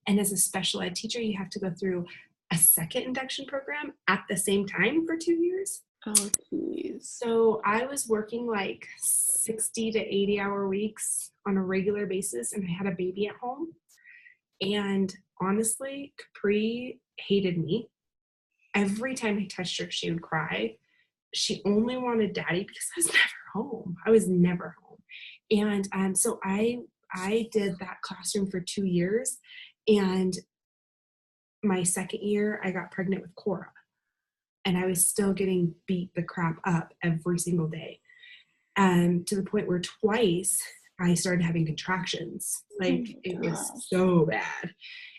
And as a special ed teacher, you have to go through a second induction program at the same time for 2 years. Oh, geez. So I was working like 60 to 80-hour weeks on a regular basis, and I had a baby at home. And honestly, Capri hated me. Every time I touched her, she would cry. She only wanted daddy because I was never home. I was never home. And so I did that classroom for 2 years. And my second year, I got pregnant with Cora. And I was still getting beat the crap up every single day. To the point where twice I started having contractions. Like, it was so bad.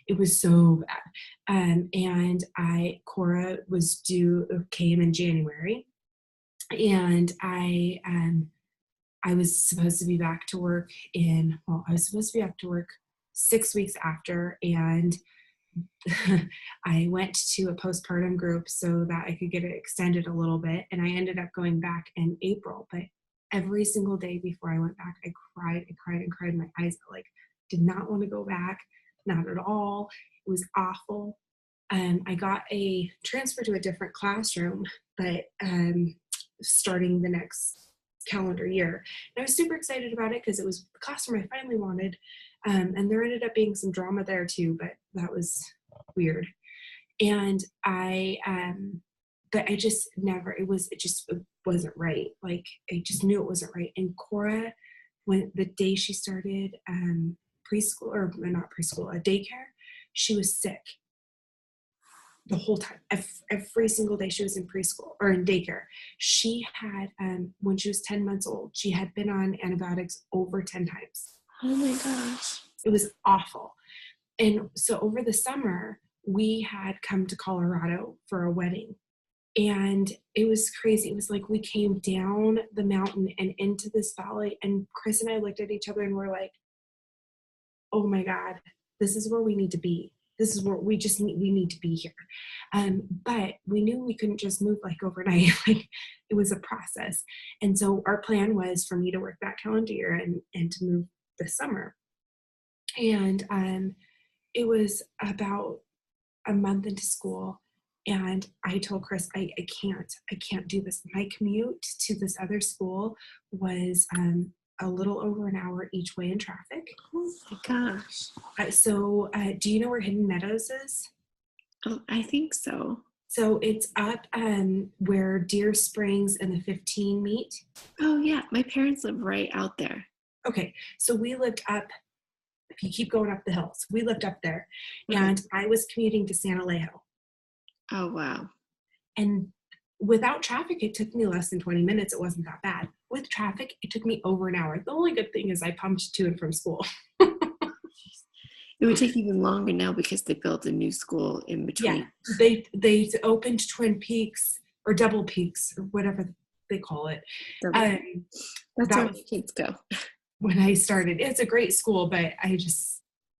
It was so bad. And Cora came in January. And I was supposed to be back to work I was supposed to be back to work 6 weeks after. And I went to a postpartum group so that I could get it extended a little bit. And I ended up going back in April. But every single day before I went back, I cried my eyes out. Like, did not want to go back, not at all. It was awful. I got a transfer to a different classroom, but starting the next calendar year. And I was super excited about it because it was the classroom I finally wanted. And there ended up being some drama there too, but that was weird. And but I just never, it wasn't right. Like, I just knew it wasn't right. And Cora, when the day she started preschool, or not preschool, daycare, she was sick the whole time. Every single day she was in preschool or in daycare. She had, when she was 10 months old, she had been on antibiotics over 10 times. Oh my gosh. It was awful. And so over the summer, we had come to Colorado for a wedding. And it was crazy. It was like we came down the mountain and into this valley. And Chris and I looked at each other and we're like, oh my God, this is where we need to be. This is where we need to be here. But we knew we couldn't just move like overnight. Like, it was a process. And so our plan was for me to work that calendar year and to move this summer. And it was about a month into school. And I told Chris, I can't do this. My commute to this other school was a little over an hour each way in traffic. Oh my gosh. So do you know where Hidden Meadows is? Oh, I think so. So it's up where Deer Springs and the 15 meet. Oh yeah, my parents live right out there. Okay, so we lived up, if you keep going up the hills, we lived up there. Mhm. And I was commuting to San Alejo. Oh wow. And without traffic, it took me less than 20 minutes. It wasn't that bad. With traffic, it took me over an hour. The only good thing is I pumped to and from school. It would take even longer now because they built a new school in Yeah, between. they opened Twin Peaks or Double Peaks or whatever they call it. That's That where was my kids go. when I started. It's a great school, but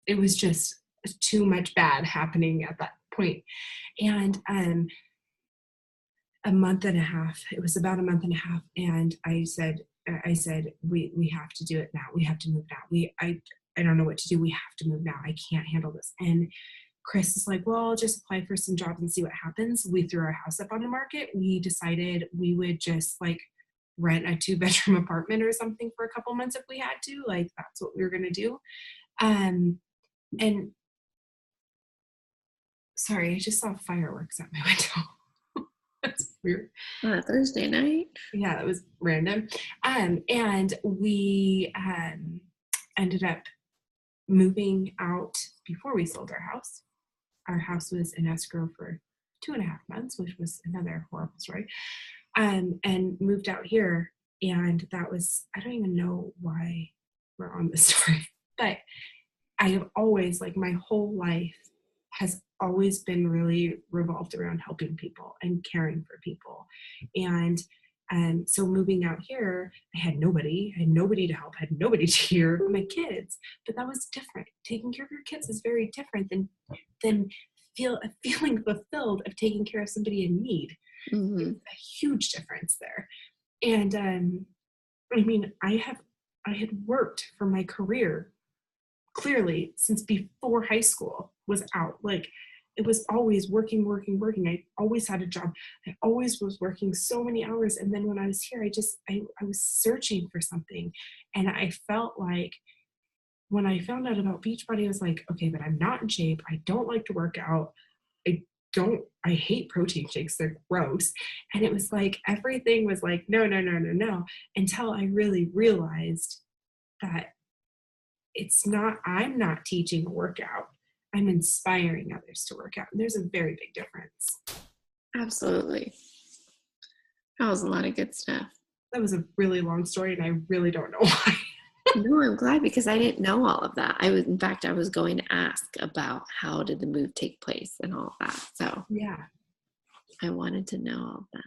it was just too much bad happening at that point. And a month and a half, it was about a month and a half, and I said, we have to do it now. We have to move now. I don't know what to do. We have to move now. I can't handle this. And Chris is like, well, I'll just apply for some jobs and see what happens. We threw our house up on the market. We decided we would just like rent a 2-bedroom apartment or something for a couple months if we had to. Like, that's what we were going to do. And sorry, I just saw fireworks at my window. That's weird. Thursday night. Yeah, that was random. And we ended up moving out before we sold our house. Our house was in escrow for 2.5 months, which was another horrible story. And moved out here. And that was, I don't even know why we're on this story, but I have always, like, my whole life has always been really revolved around helping people and caring for people. And so moving out here, I had nobody to help, had nobody to hear my kids. But that was different. Taking care of your kids is very different than feeling fulfilled of taking care of somebody in need. Mm-hmm. It's a huge difference there. And I mean, I had worked for my career clearly since before high school was out. Like, it was always working. I always had a job. I always was working so many hours. And then when I was here, I was searching for something. And I felt like when I found out about Beachbody, I was like, okay, but I'm not in shape. I don't like to work out. I hate protein shakes. They're gross. And it was like, everything was like, no, until I really realized that I'm not teaching a workout. I'm inspiring others to work out. And there's a very big difference. Absolutely. That was a lot of good stuff. That was a really long story, and I really don't know why. No, I'm glad because I didn't know all of that. In fact, I was going to ask about how did the move take place and all of that. So Yeah. I wanted to know all of that.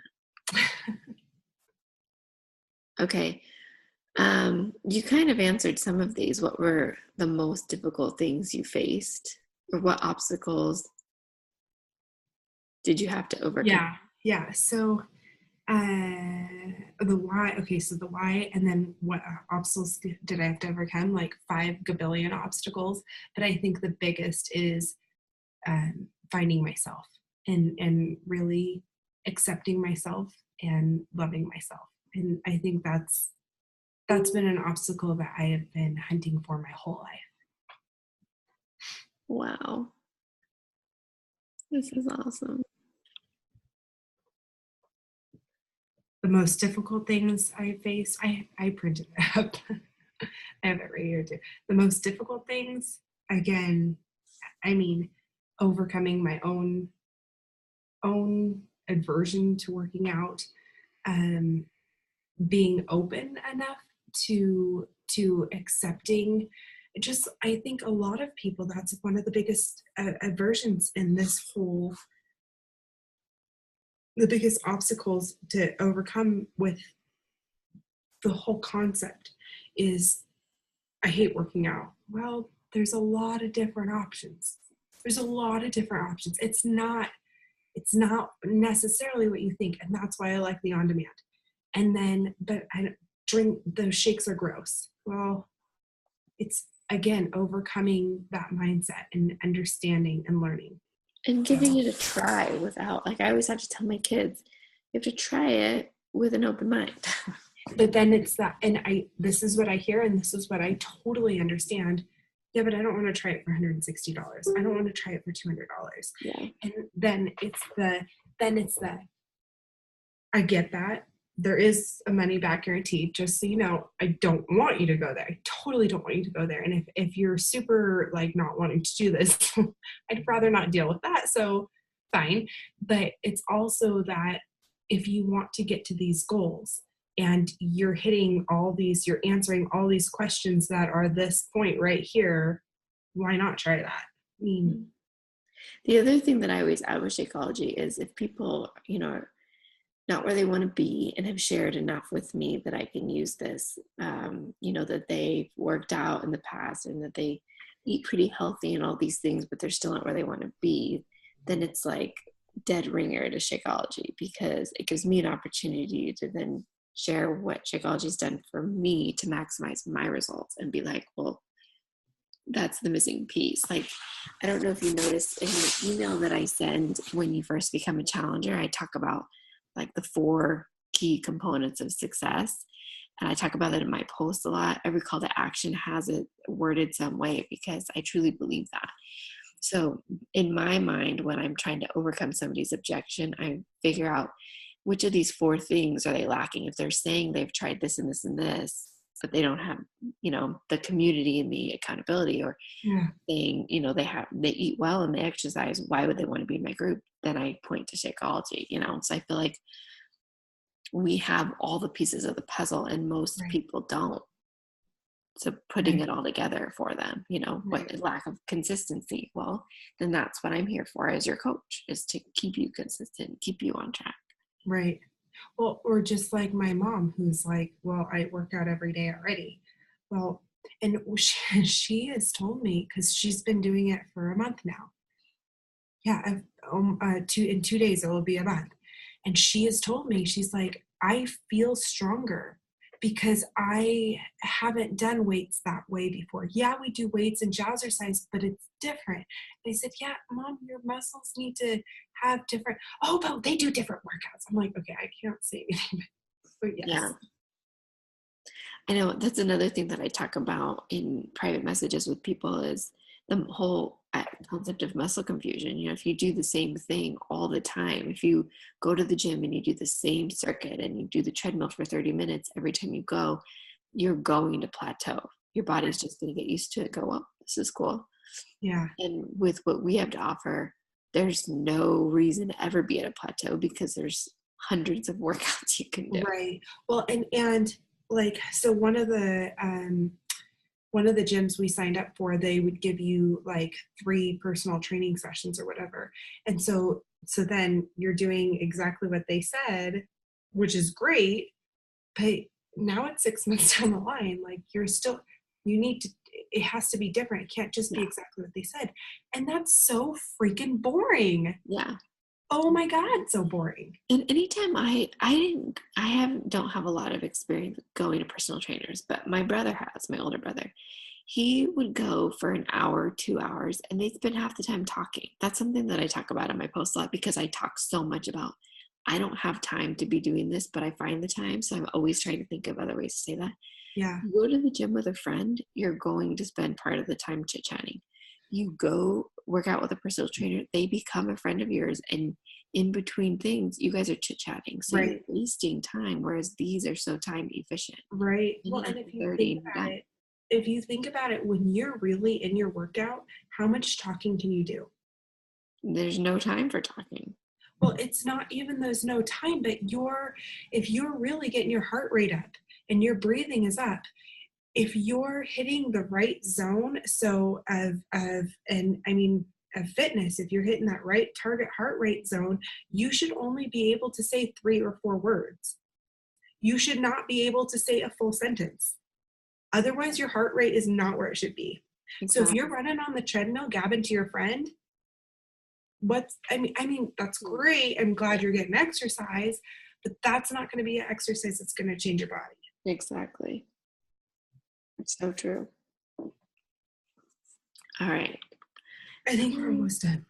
Okay. You kind of answered some of these. What were the most difficult things you faced, or what obstacles did you have to overcome? Yeah. So the why. Okay, so the why, and then what obstacles did I have to overcome? Like 5 gabillion obstacles. But I think the biggest is finding myself and really accepting myself and loving myself. And I think that's been an obstacle that I have been hunting for my whole life. Wow. This is awesome. The most difficult things I faced, I printed it up. I have it right here too. The most difficult things, again, I mean, overcoming my own aversion to working out, being open enough to accepting. Just, I think a lot of people, that's one of the biggest aversions in this whole, the biggest obstacles to overcome with the whole concept is, I hate working out. Well, there's a lot of different options. It's not necessarily what you think, and that's why I like the on-demand. And then, but I drink, those shakes are gross. Well, it's, again, overcoming that mindset and understanding and learning. And giving it a try without, like I always have to tell my kids, you have to try it with an open mind. But then it's that, and this is what I hear, and this is what I totally understand. yeah, but I don't want to try it for $160. I don't want to try it for $200. Yeah. And then it's the, I get that. There is a money back guarantee. Just so you know, I don't want you to go there. I totally don't want you to go there. And if you're super like not wanting to do this, I'd rather not deal with that. So fine. But it's also that if you want to get to these goals and you're hitting all these, you're answering all these questions that are this point right here, why not try that? I mean, The other thing that I always add with Shakeology is if people, are not where they want to be and have shared enough with me that I can use this, that they've worked out in the past and that they eat pretty healthy and all these things, but they're still not where they want to be, then it's like dead ringer to Shakeology, because it gives me an opportunity to then share what Shakeology's done for me to maximize my results and be like, well, that's the missing piece. Like, I don't know if you noticed in the email that I send when you first become a challenger, I talk about like the 4 key components of success. And I talk about it in my post a lot. Every call to action has it worded some way because I truly believe that. So in my mind, when I'm trying to overcome somebody's objection, I figure out which of these 4 things are they lacking. If they're saying they've tried this and this and this, but they don't have, the community and the accountability, or yeah, saying, they eat well and they exercise, why would they want to be in my group? Then I point to Shakeology, So I feel like we have all the pieces of the puzzle and most right, people don't. So putting right, it all together for them, what right. lack of consistency. Well, then that's what I'm here for as your coach, is to keep you consistent, keep you on track. Right. Well, or just like my mom, who's like, well, I work out every day already. Well, and she has told me, because she's been doing it for a month now. Yeah, in 2 days it will be a month. And she has told me, she's like, I feel stronger because I haven't done weights that way before. Yeah, we do weights and jazzercise, but it's different. They said, yeah, mom, your muscles need to have different, oh, but they do different workouts. I'm like, okay, I can't say anything, but yes. Yeah. I know that's another thing that I talk about in private messages with people is the whole concept of muscle confusion. If you do the same thing all the time, if you go to the gym and you do the same circuit and you do the treadmill for 30 minutes every time you go, you're going to plateau. Your body's just going to get used to it. Go, well, this is cool. Yeah. And with what we have to offer, there's no reason to ever be at a plateau because there's hundreds of workouts you can do. Right. Well, and like, so one of the gyms we signed up for, they would give you like 3 personal training sessions or whatever. And so then you're doing exactly what they said, which is great. But now it's 6 months down the line, like you need to, it has to be different. It can't just be exactly what they said. And that's so freaking boring. Yeah. Oh my God, so boring. And anytime don't have a lot of experience going to personal trainers, but my brother has, my older brother. He would go for an hour, 2 hours, and they'd spend half the time talking. That's something that I talk about in my post a lot because I talk so much about, I don't have time to be doing this, but I find the time. So I'm always trying to think of other ways to say that. Yeah. You go to the gym with a friend, you're going to spend part of the time chit-chatting. You go work out with a personal trainer, they become a friend of yours, and in between things, you guys are chit-chatting. So Right. you're wasting time, whereas these are so time efficient. Right. Well, and if you think about it, when you're really in your workout, how much talking can you do? There's no time for talking. Well, it's not even there's no time, but if you're really getting your heart rate up and your breathing is up, if you're hitting the right zone, so of fitness, if you're hitting that right target heart rate zone, you should only be able to say 3 or 4 words. You should not be able to say a full sentence. Otherwise, your heart rate is not where it should be. Exactly. So if you're running on the treadmill, gabbing to your friend, that's great. I'm glad you're getting exercise, but that's not going to be an exercise that's going to change your body. Exactly. It's so true. All right. I think we're almost done.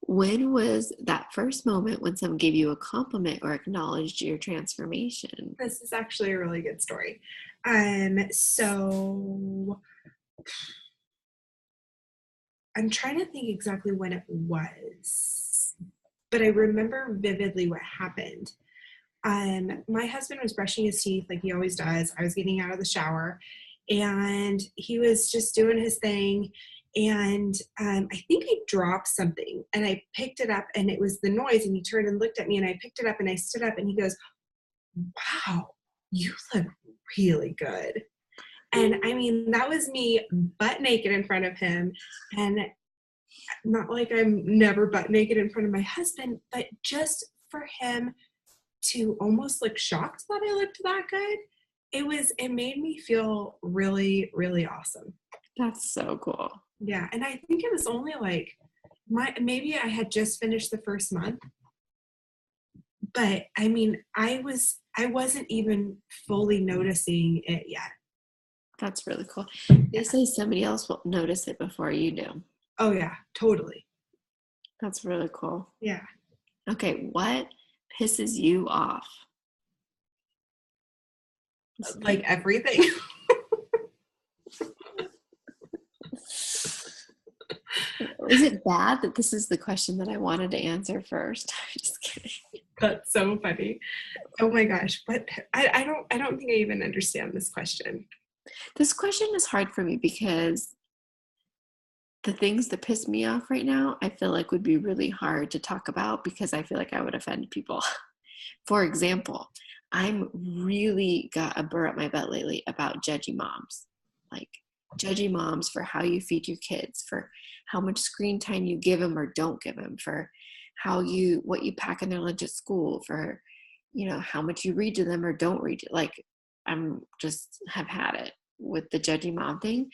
When was that first moment when someone gave you a compliment or acknowledged your transformation? This is actually a really good story. So I'm trying to think exactly when it was, but I remember vividly what happened. My husband was brushing his teeth like he always does. I was getting out of the shower and he was just doing his thing. And I think I dropped something and I picked it up and it was the noise. And he turned and looked at me and I picked it up and I stood up and he goes, wow, you look really good. And I mean, that was me butt naked in front of him. And not like I'm never butt naked in front of my husband, but just for him to almost look shocked that I looked that good, it made me feel really, really awesome. That's so cool. Yeah. And I think it was only like maybe I had just finished the first month, but I mean, I wasn't even fully noticing it yet. That's really cool. They say somebody else will notice it before you do. Oh yeah, totally. That's really cool. Yeah. Okay, what pisses you off? Like everything. Is it bad that this is the question that I wanted to answer first? I'm just kidding. That's so funny. Oh my gosh. But I don't think I even understand this question. This question is hard for me because the things that piss me off right now, I feel like would be really hard to talk about because I feel like I would offend people. For example, I'm really got a burr up my butt lately about judgy moms. Like judgy moms for how you feed your kids, for how much screen time you give them or don't give them, for what you pack in their lunch at school, for, how much you read to them or don't read. Like I'm just have had it with the judgy mom thing.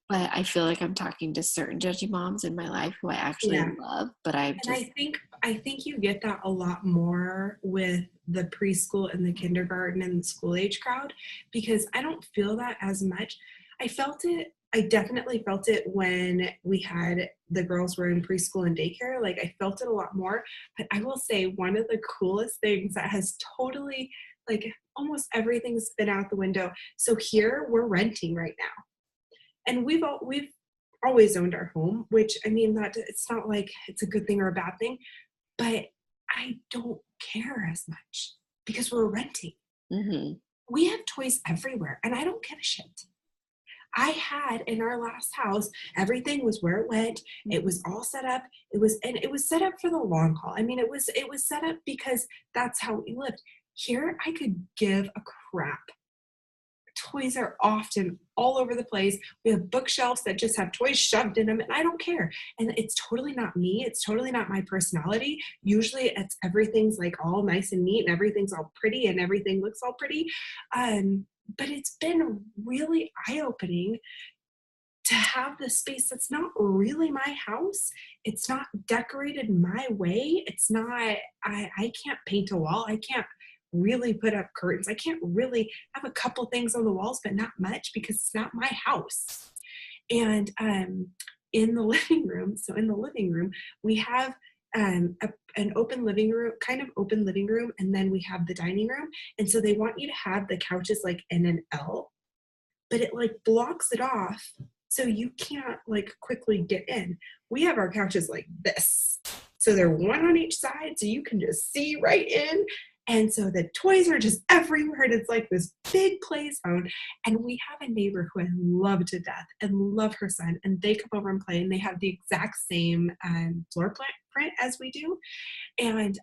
But I feel like I'm talking to certain judgy moms in my life who I actually love, but I think you get that a lot more with the preschool and the kindergarten and the school age crowd, because I don't feel that as much. I definitely felt it when the girls were in preschool and daycare. Like I felt it a lot more, but I will say one of the coolest things that has totally, like almost everything's been out the window. So here we're renting right now. And we've always owned our home, which I mean that it's not like it's a good thing or a bad thing, but I don't care as much because we're renting. Mm-hmm. We have toys everywhere and I don't give a shit. I had in our last house, everything was where it went. It was all set up. It was set up for the long haul. I mean, it was set up because that's how we lived. Here I could give a crap. Toys are often all over the place. We have bookshelves that just have toys shoved in them and I don't care. And it's totally not me. It's totally not my personality. Usually everything's like all nice and neat and everything's all pretty and everything looks all pretty. But it's been really eye-opening to have this space that's not really my house. It's not decorated my way. It's not, I can't paint a wall. I can't really put up curtains. I can't really have a couple things on the walls, but not much because it's not my house. And in the living room, we have an open living room, kind of open living room, and then we have the dining room. And so they want you to have the couches like in an L, but it like blocks it off so you can't like quickly get in. We have our couches like this. So they're one on each side so you can just see right in. And so the toys are just everywhere. And it's like this big play zone. And we have a neighbor who I love to death and love her son. And they come over and play and they have the exact same floor print as we do. And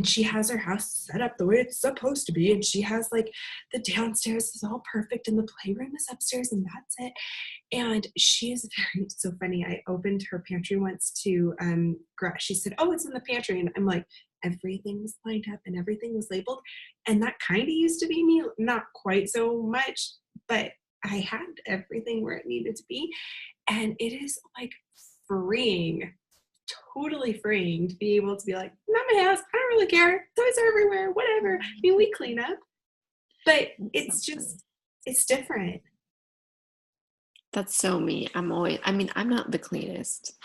she has her house set up the way it's supposed to be. And she has like the downstairs is all perfect and the playroom is upstairs and that's it. And she is so funny. I opened her pantry once to, she said, oh, it's in the pantry. And I'm like, everything was lined up and everything was labeled. And that kind of used to be me, not quite so much, but I had everything where it needed to be. And it is like freeing, totally freeing to be able to be like, not my house. I don't really care. Toys are everywhere, whatever. I mean, we clean up, but it's different. That's so me. I'm not the cleanest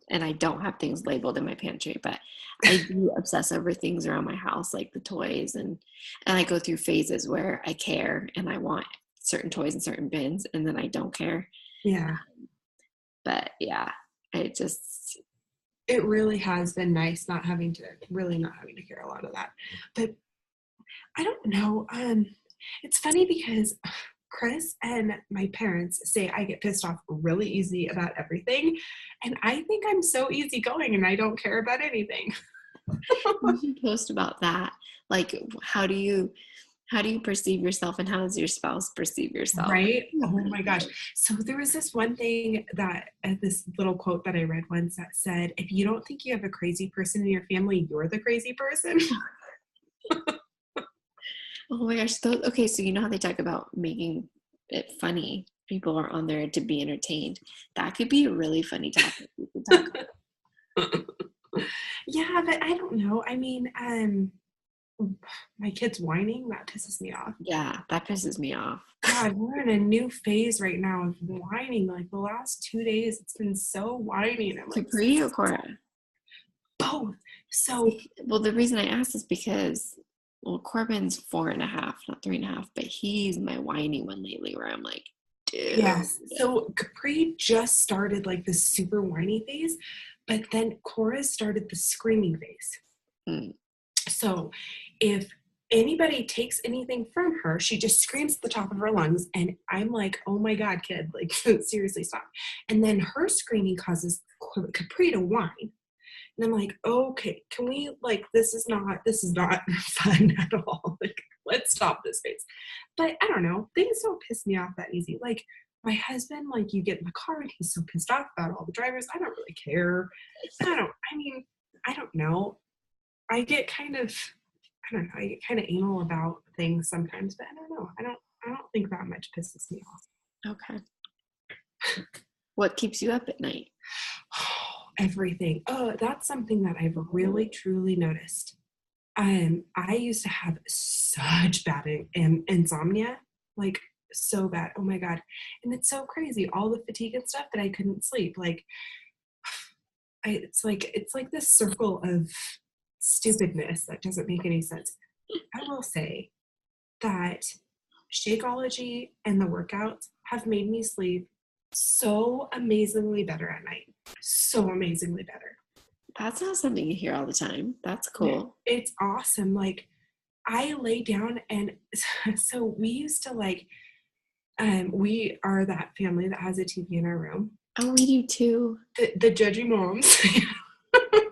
and I don't have things labeled in my pantry, but I do obsess over things around my house, like the toys, and I go through phases where I care and I want certain toys in certain bins, and then I don't care. Yeah. But yeah, it really has been nice not having to hear a lot of that. But I don't know. It's funny because Chris and my parents say I get pissed off really easy about everything. And I think I'm so easygoing and I don't care about anything. You should post about that. Like, how do you perceive yourself, and how does your spouse perceive yourself? Right? Oh my gosh. So there was this one thing that this little quote that I read once that said, if you don't think you have a crazy person in your family, you're the crazy person. Oh my gosh. Okay, so you know how they talk about making it funny? People are on there to be entertained. That could be a really funny topic we could talk about. Yeah, but I don't know. I mean, my kid's whining, that pisses me off. Yeah, that pisses me off. God, we're in a new phase right now of whining. Like the last 2 days, it's been so whiny. I'm like, Capri or Cora? both. So, well, the reason I asked is because, well, Corbin's 4.5, not 3.5, but he's my whiny one lately where I'm like, dude. yes. So Capri just started like the super whiny phase, but then Cora started the screaming phase. Mm. So if anybody takes anything from her, she just screams at the top of her lungs. And I'm like, oh my God, kid, like seriously stop. And then her screaming causes Capri to whine. And I'm like, okay, can we, like, this is not fun at all. Like, let's stop this phase. But I don't know, things don't piss me off that easy. Like my husband, like you get in the car and he's so pissed off about all the drivers. I don't really care. I don't know. I get kind of anal about things sometimes, but I don't know. I don't think that much pisses me off. Okay. What keeps you up at night? Everything. Oh, that's something that I've really truly noticed. I used to have such bad insomnia, like so bad. Oh my God. And it's so crazy. All the fatigue and stuff that I couldn't sleep. Like it's like this circle of stupidness that doesn't make any sense. I will say that Shakeology and the workouts have made me sleep so amazingly better at night. So amazingly better. That's not something you hear all the time. That's cool. It's awesome. Like I lay down and so we used to like, we are that family that has a TV in our room. Oh, we do too. The judgy moms.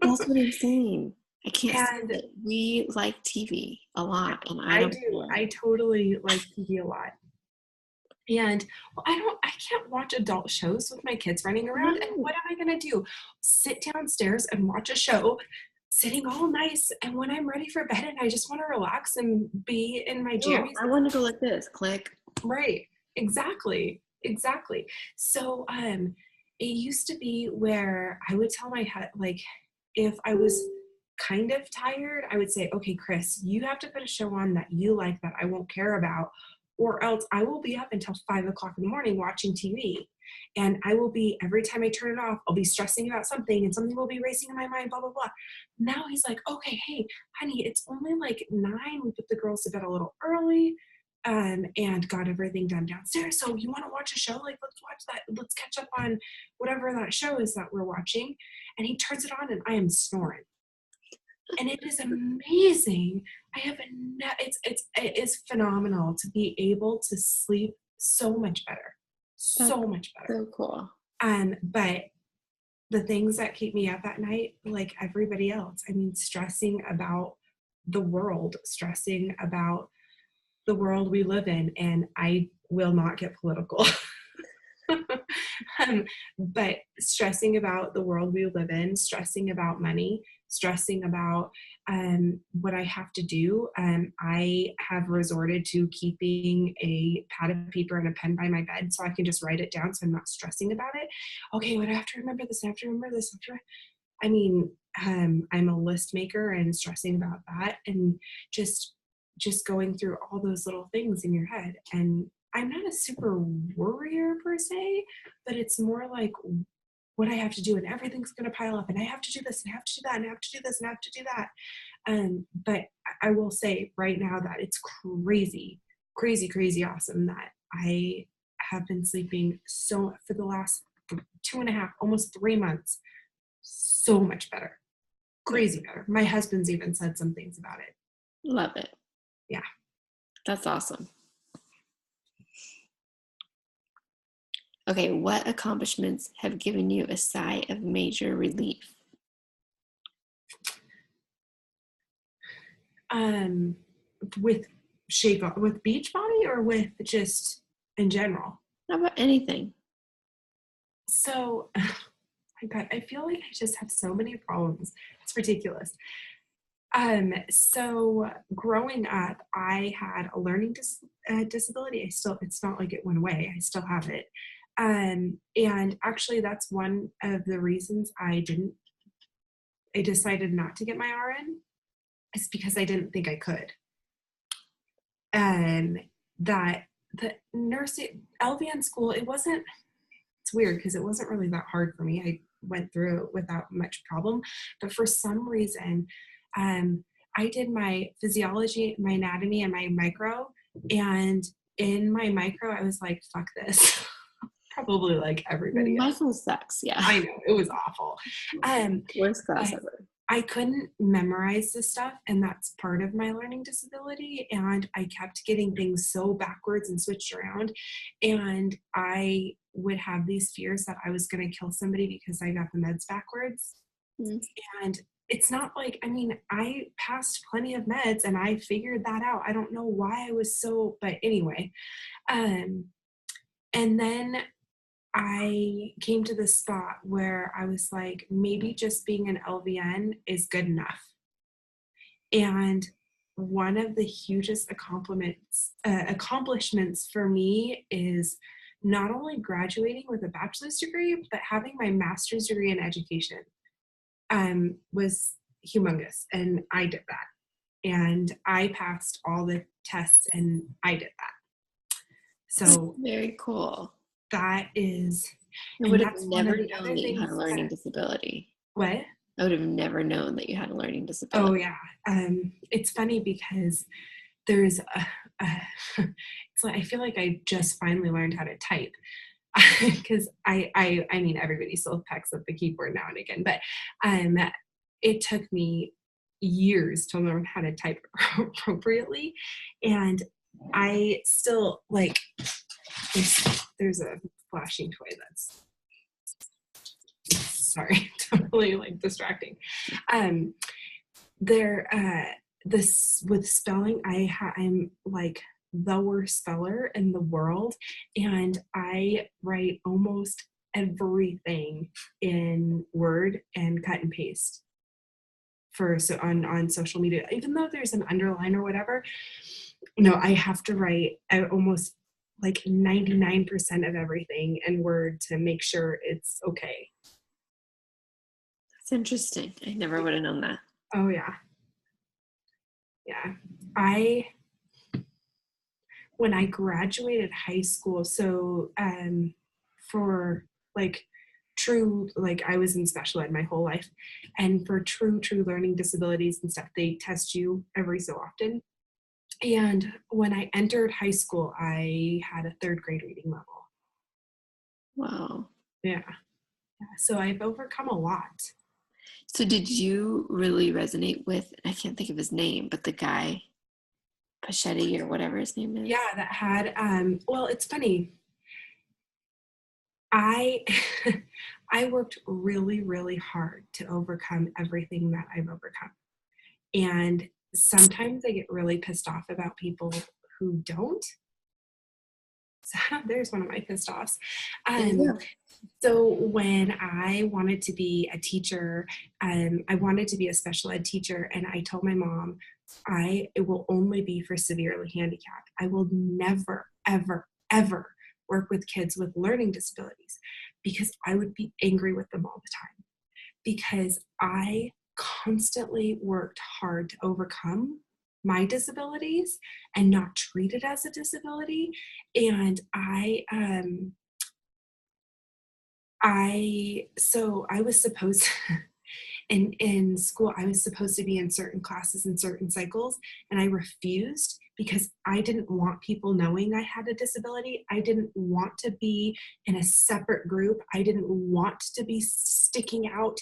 That's what I'm saying. I can't stand it. We like TV a lot, and I do. I totally like TV a lot. And well, I can't watch adult shows with my kids running around. No. And what am I going to do? Sit downstairs and watch a show sitting all nice. And when I'm ready for bed and I just want to relax and be in my jammies. I want to go like this. Click. Right. Exactly. So, it used to be where I would tell my head, like, if I was kind of tired, I would say, okay, Chris, you have to put a show on that you like that I won't care about, or else I will be up until 5 o'clock in the morning watching TV. And I will be, every time I turn it off, I'll be stressing about something and something will be racing in my mind, blah, blah, blah. Now he's like, okay, hey, honey, it's only like 9. We put the girls to bed a little early. And got everything done downstairs. So you want to watch a show? Like, let's watch that. Let's catch up on whatever that show is that we're watching. And he turns it on and I am snoring. And it is amazing. It is phenomenal to be able to sleep so much better. So much better. So cool. But the things that keep me up at night, like everybody else, I mean, stressing about the world, stressing about the world we live in, and I will not get political, but stressing about the world we live in, stressing about money, stressing about what I have to do. I have resorted to keeping a pad of paper and a pen by my bed so I can just write it down so I'm not stressing about it. Okay, what I have to remember this, I have to remember this. I mean, I'm a list maker and stressing about that and just going through all those little things in your head. And I'm not a super worrier per se, but it's more like what I have to do and everything's going to pile up and I have to do this and I have to do that and I have to do this and I have to do that. But I will say right now that it's crazy awesome that I have been sleeping so for the last 2.5, almost 3 months, so much better. Crazy better. My husband's even said some things about it. Love it. Yeah. That's awesome. Okay, what accomplishments have given you a sigh of major relief? With with Beachbody or with just in general? How about anything? So, I feel like I just have so many problems. It's ridiculous. So growing up, I had a learning disability. It's not like it went away. I still have it. And actually that's one of the reasons I decided not to get my RN is because I didn't think I could. That the nursing LVN school, it's weird because it wasn't really that hard for me. I went through it without much problem, but for some reason, I did my physiology, my anatomy, and my micro, and in my micro, I was like, fuck this. Probably like everybody else. Micro sucks, yeah. I know, it was awful. Worst class ever. I couldn't memorize this stuff, and that's part of my learning disability, and I kept getting things so backwards and switched around, and I would have these fears that I was going to kill somebody because I got the meds backwards. And it's not like, I mean, I passed plenty of meds and I figured that out. I don't know why I was so, but anyway. And then I came to this spot where I was like, maybe just being an LVN is good enough. And one of the hugest accomplishments for me is not only graduating with a bachelor's degree, but having my master's degree in education was humongous. And I did that. And I passed all the tests and I did that. So very cool. That is, I would have never known that you had a learning disability. What? I would have never known that you had a learning disability. Oh yeah. It's funny because there's it's like I feel like I just finally learned how to type. Because I mean everybody still pecks up the keyboard now and again, but it took me years to learn how to type appropriately, and I still like there's a flashing toy that's sorry totally like distracting. This with spelling I'm like the worst speller in the world, and I write almost everything in Word and cut and paste on social media, even though there's an underline or whatever. No, I have to write almost like 99% of everything in Word to make sure it's okay. That's interesting. I never would have known that. Oh yeah. When I graduated high school, so for like true, like I was in special ed my whole life, and for true learning disabilities and stuff, they test you every so often. And when I entered high school, I had a 3rd grade reading level. Wow. Yeah. So I've overcome a lot. So did you really resonate with, I can't think of his name, but the guy, Cassidy or whatever his name is? Yeah, that had, well, it's funny. I worked really, really hard to overcome everything that I've overcome. And sometimes I get really pissed off about people who don't. So there's one of my pissed offs. So when I wanted to be a teacher, I wanted to be a special ed teacher, and I told my mom, it will only be for severely handicapped. I will never, ever, ever work with kids with learning disabilities, because I would be angry with them all the time, because I constantly worked hard to overcome my disabilities and not treat it as a disability. And I was supposed in school, I was supposed to be in certain classes and certain cycles, and I refused because I didn't want people knowing I had a disability. I didn't want to be in a separate group. I didn't want to be sticking out.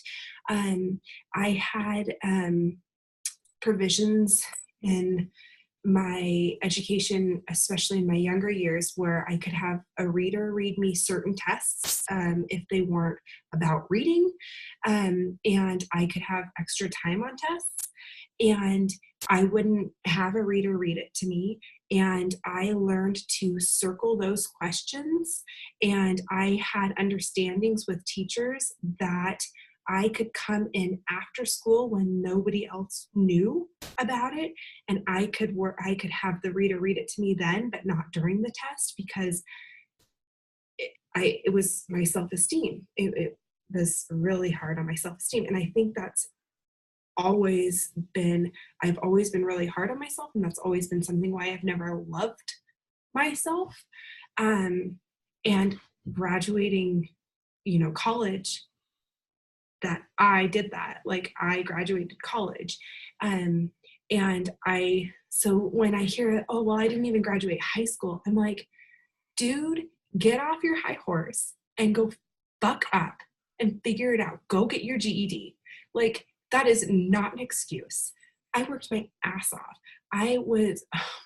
I had provisions in my education, especially in my younger years, where I could have a reader read me certain tests if they weren't about reading, and I could have extra time on tests, and I wouldn't have a reader read it to me. And I learned to circle those questions, and I had understandings with teachers that I could come in after school when nobody else knew about it, and I could have the reader read it to me then, but not during the test, because it was my self-esteem. It was really hard on my self-esteem, and I think I've always been really hard on myself, and that's always been something why I've never loved myself. And graduating, college, that I did that. Like, I graduated college. And so when I hear, oh, well, I didn't even graduate high school, I'm like, dude, get off your high horse and go fuck up and figure it out. Go get your GED. Like, that is not an excuse. I worked my ass off. Oh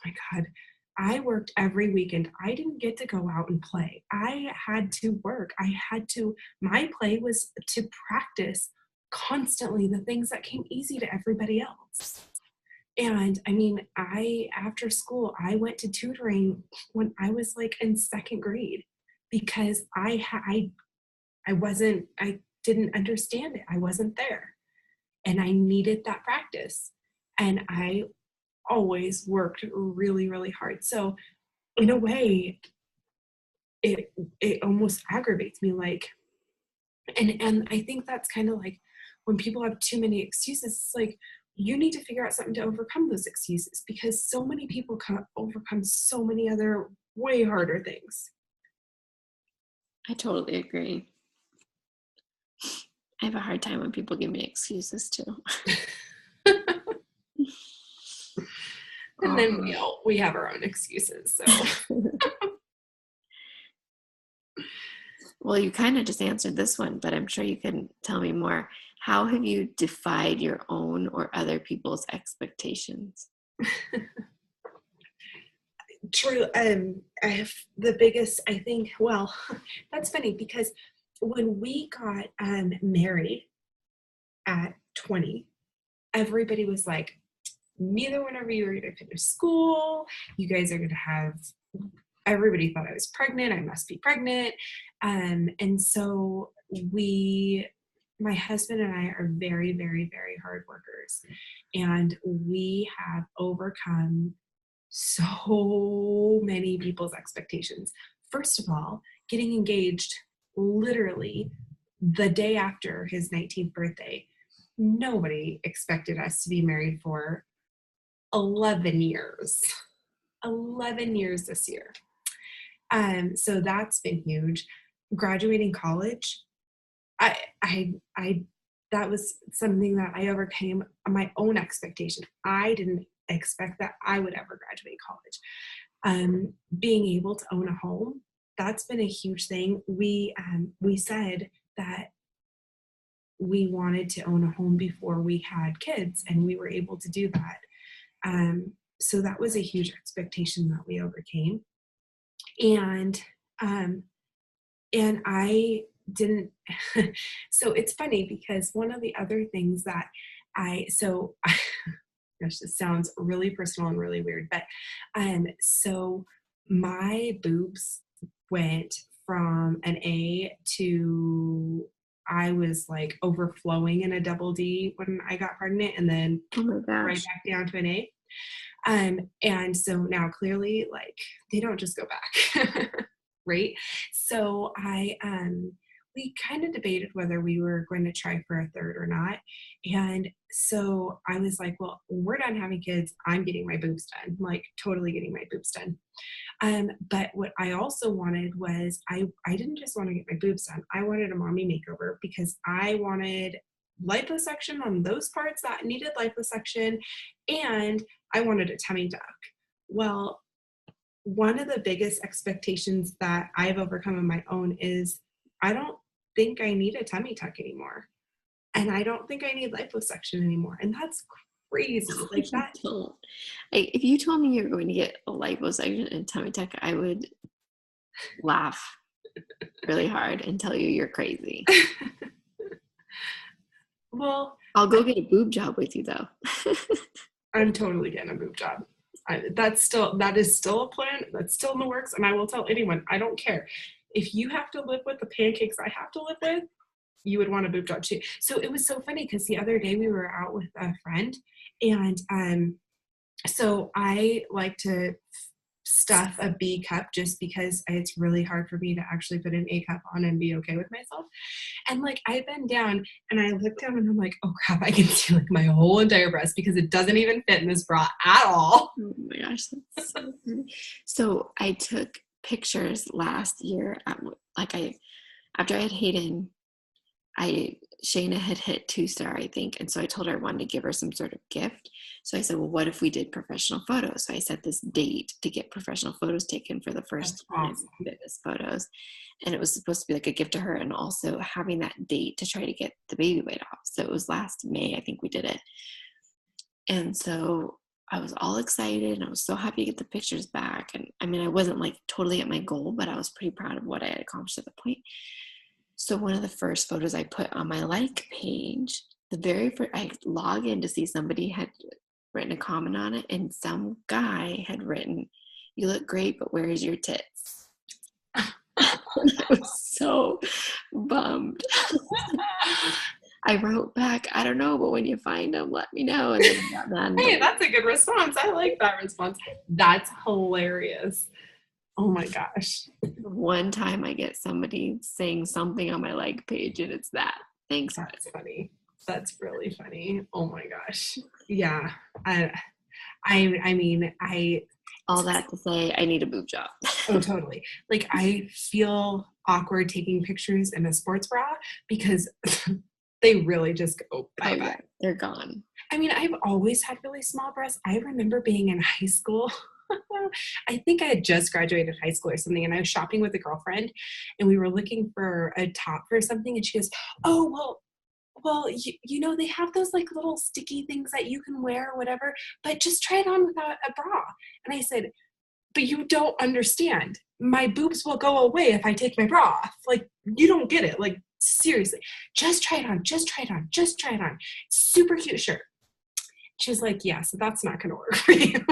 my God, I worked every weekend. I didn't get to go out and play. I had to work. My play was to practice constantly the things that came easy to everybody else. And I mean, after school, I went to tutoring when I was like in second grade, because I didn't understand it. I wasn't there, and I needed that practice. And I always worked really, really hard. So in a way, it almost aggravates me. Like, and I think that's kind of like when people have too many excuses, it's like, you need to figure out something to overcome those excuses, because so many people can overcome so many other way harder things. I totally agree. I have a hard time when people give me excuses too. And then we have our own excuses. So well, you kind of just answered this one, but I'm sure you can tell me more. How have you defied your own or other people's expectations? True. I have the biggest, I think, well, that's funny, because when we got married at 20, everybody was like, neither one of you are going to finish school. You guys are going to have, everybody thought I was pregnant. I must be pregnant. And so my husband and I are very, very, very hard workers. And we have overcome so many people's expectations. First of all, getting engaged literally the day after his 19th birthday. Nobody expected us to be married for 11 years. 11 years this year. So that's been huge. Graduating college, that was something that I overcame my own expectation. I didn't expect that I would ever graduate college. Being able to own a home, that's been a huge thing. We said that we wanted to own a home before we had kids, and we were able to do that. So that was a huge expectation that we overcame. And I didn't, so it's funny, because one of the other things that gosh, this sounds really personal and really weird, but so my boobs went from an A to, I was like overflowing in a double D when I got pregnant, and then right back down to an A. And so now clearly, like, they don't just go back, right? So we kind of debated whether we were going to try for a third or not. And so I was like, well, we're done having kids. I'm getting my boobs done, like totally getting my boobs done. But what I also wanted was, I didn't just want to get my boobs done. I wanted a mommy makeover, because I wanted liposuction on those parts that needed liposuction, and I wanted a tummy tuck. Well, one of the biggest expectations that I've overcome on my own is I don't think I need a tummy tuck anymore. And I don't think I need liposuction anymore. And that's crazy. Like that. Don't. If you told me you're going to get a liposuction and tummy tuck, I would laugh really hard and tell you you're crazy. Well, I'll go get a boob job with you though. I'm totally getting a boob job. That is still a plan. That's still in the works. And I will tell anyone, I don't care. If you have to live with the pancakes I have to live with, you would want a boob job too. So it was so funny because the other day we were out with a friend, and so I like to stuff a B cup just because it's really hard for me to actually put an A cup on and be okay with myself. And like I bend down and I look down and I'm like, oh crap, I can see like my whole entire breast because it doesn't even fit in this bra at all. Oh my gosh, that's so funny. So I took pictures last year after I had Hayden. Shayna had hit 2-star, I think. And so I told her I wanted to give her some sort of gift. So I said, well, what if we did professional photos? So I set this date to get professional photos taken for the first time, fitness photos. And it was supposed to be like a gift to her and also having that date to try to get the baby weight off. So it was last May, I think we did it. And so I was all excited and I was so happy to get the pictures back. And I mean, I wasn't like totally at my goal, but I was pretty proud of what I had accomplished at the point. So one of the first photos I put on my like page, the very first, I log in to see somebody had written a comment on it, and some guy had written, "You look great, but where is your tits?" I was so bummed. I wrote back, "I don't know, but when you find them, let me know." And then Hey, that's a good response. I like that response. That's hilarious. Oh my gosh. One time I get somebody saying something on my like page and it's that. Thanks. That's funny. That's really funny. Oh my gosh. Yeah. I mean, all that to say, I need a boob job. Oh, totally. Like I feel awkward taking pictures in a sports bra because they really just go bye-bye. Yeah, they're gone. I mean, I've always had really small breasts. I remember being in high school. I think I had just graduated high school or something, and I was shopping with a girlfriend, and we were looking for a top for something, and she goes, "Oh, well, you know, they have those like little sticky things that you can wear or whatever, but just try it on without a bra." And I said, "But you don't understand. My boobs will go away if I take my bra off. Like, you don't get it. Like, seriously, just try it on. Just try it on. Just try it on. Super cute shirt." She was like, "Yeah, so that's not going to work for you."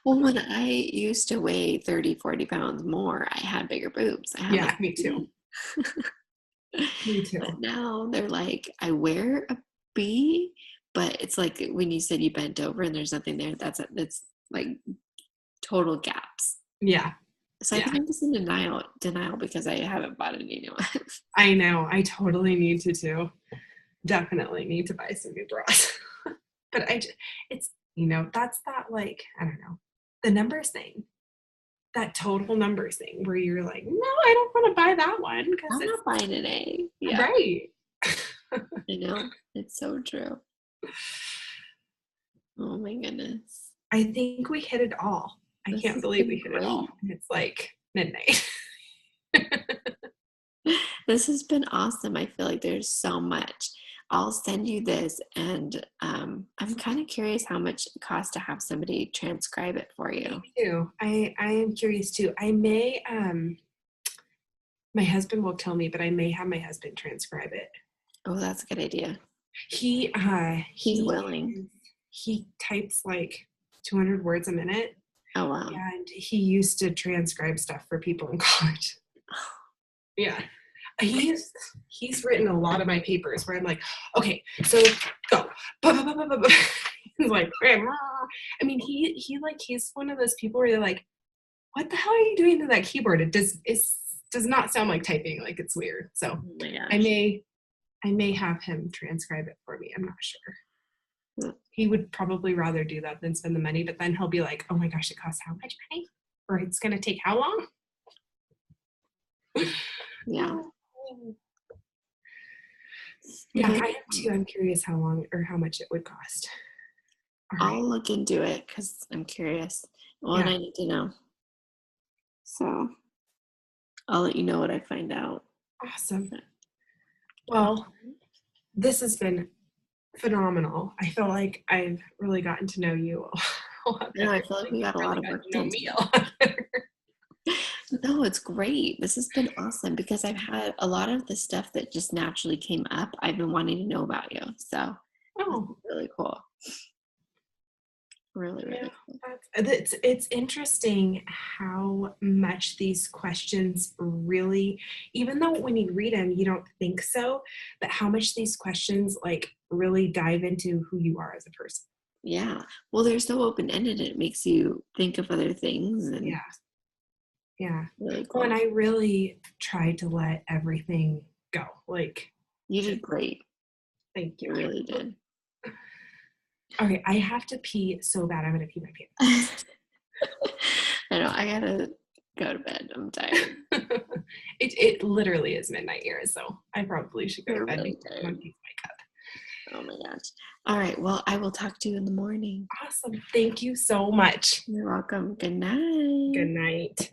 Well, when I used to weigh 30, 40 pounds more, I had bigger boobs. Yeah, me too. Me too. But now they're like, I wear a B, but it's like when you said you bent over and there's nothing there, that's like total gaps. Yeah. So I think I'm just in denial because I haven't bought any new ones. I know. I totally need to too. Definitely need to buy some new bras. But it's, you know, that's that like, I don't know, the numbers thing. That total numbers thing where you're like, no, I don't want to buy that one because I'm not buying an A. Yeah. Right. I know. It's so true. Oh my goodness. I think we hit it all. I can't believe we hit it all. It's like midnight. This has been awesome. I feel like there's so much. I'll send you this, and I'm kind of curious how much it costs to have somebody transcribe it for you. Me too. I am curious too. I may, my husband will tell me, but I may have my husband transcribe it. Oh, that's a good idea. He's willing. He types like 200 words a minute. Oh, wow. And he used to transcribe stuff for people in college. Yeah. He's written a lot of my papers where I'm like, okay, so go. He's like, I mean, he's one of those people where they're like, what the hell are you doing to that keyboard? It does not sound like typing, like it's weird. So I may have him transcribe it for me. I'm not sure. He would probably rather do that than spend the money, but then he'll be like, oh my gosh, it costs how much money? Or it's gonna take how long? Yeah. Yeah, I am too. I'm curious how long or how much it would cost. All right. I'll look into it because I'm curious. Well, and Yeah. I need to know. So I'll let you know what I find out. Awesome. Well, this has been phenomenal. I feel like I've really gotten to know you a lot No, I better. feel like we got a lot of work To know done me today. a lot better. No, it's great. This has been awesome because I've had a lot of the stuff that just naturally came up. I've been wanting to know about you. So this is Oh, really cool. Really, yeah. really cool. It's interesting how much these questions really, even though when you read them you don't think so, but how much these questions like really dive into who you are as a person. Yeah. Well, they're so open-ended. It makes you think of other things and Yeah. really Well, cool. and I really tried to let everything go. Like, You did great. thank you. You really did. Okay, I have to pee so bad. I'm gonna pee my pants. I know. I gotta go to bed. I'm tired. It literally is midnight here, so I probably should go to You're bed really before tired. monkeys wake up. Oh my gosh. All right. Well, I will talk to you in the morning. Awesome. Thank you so much. You're welcome. Good night. Good night.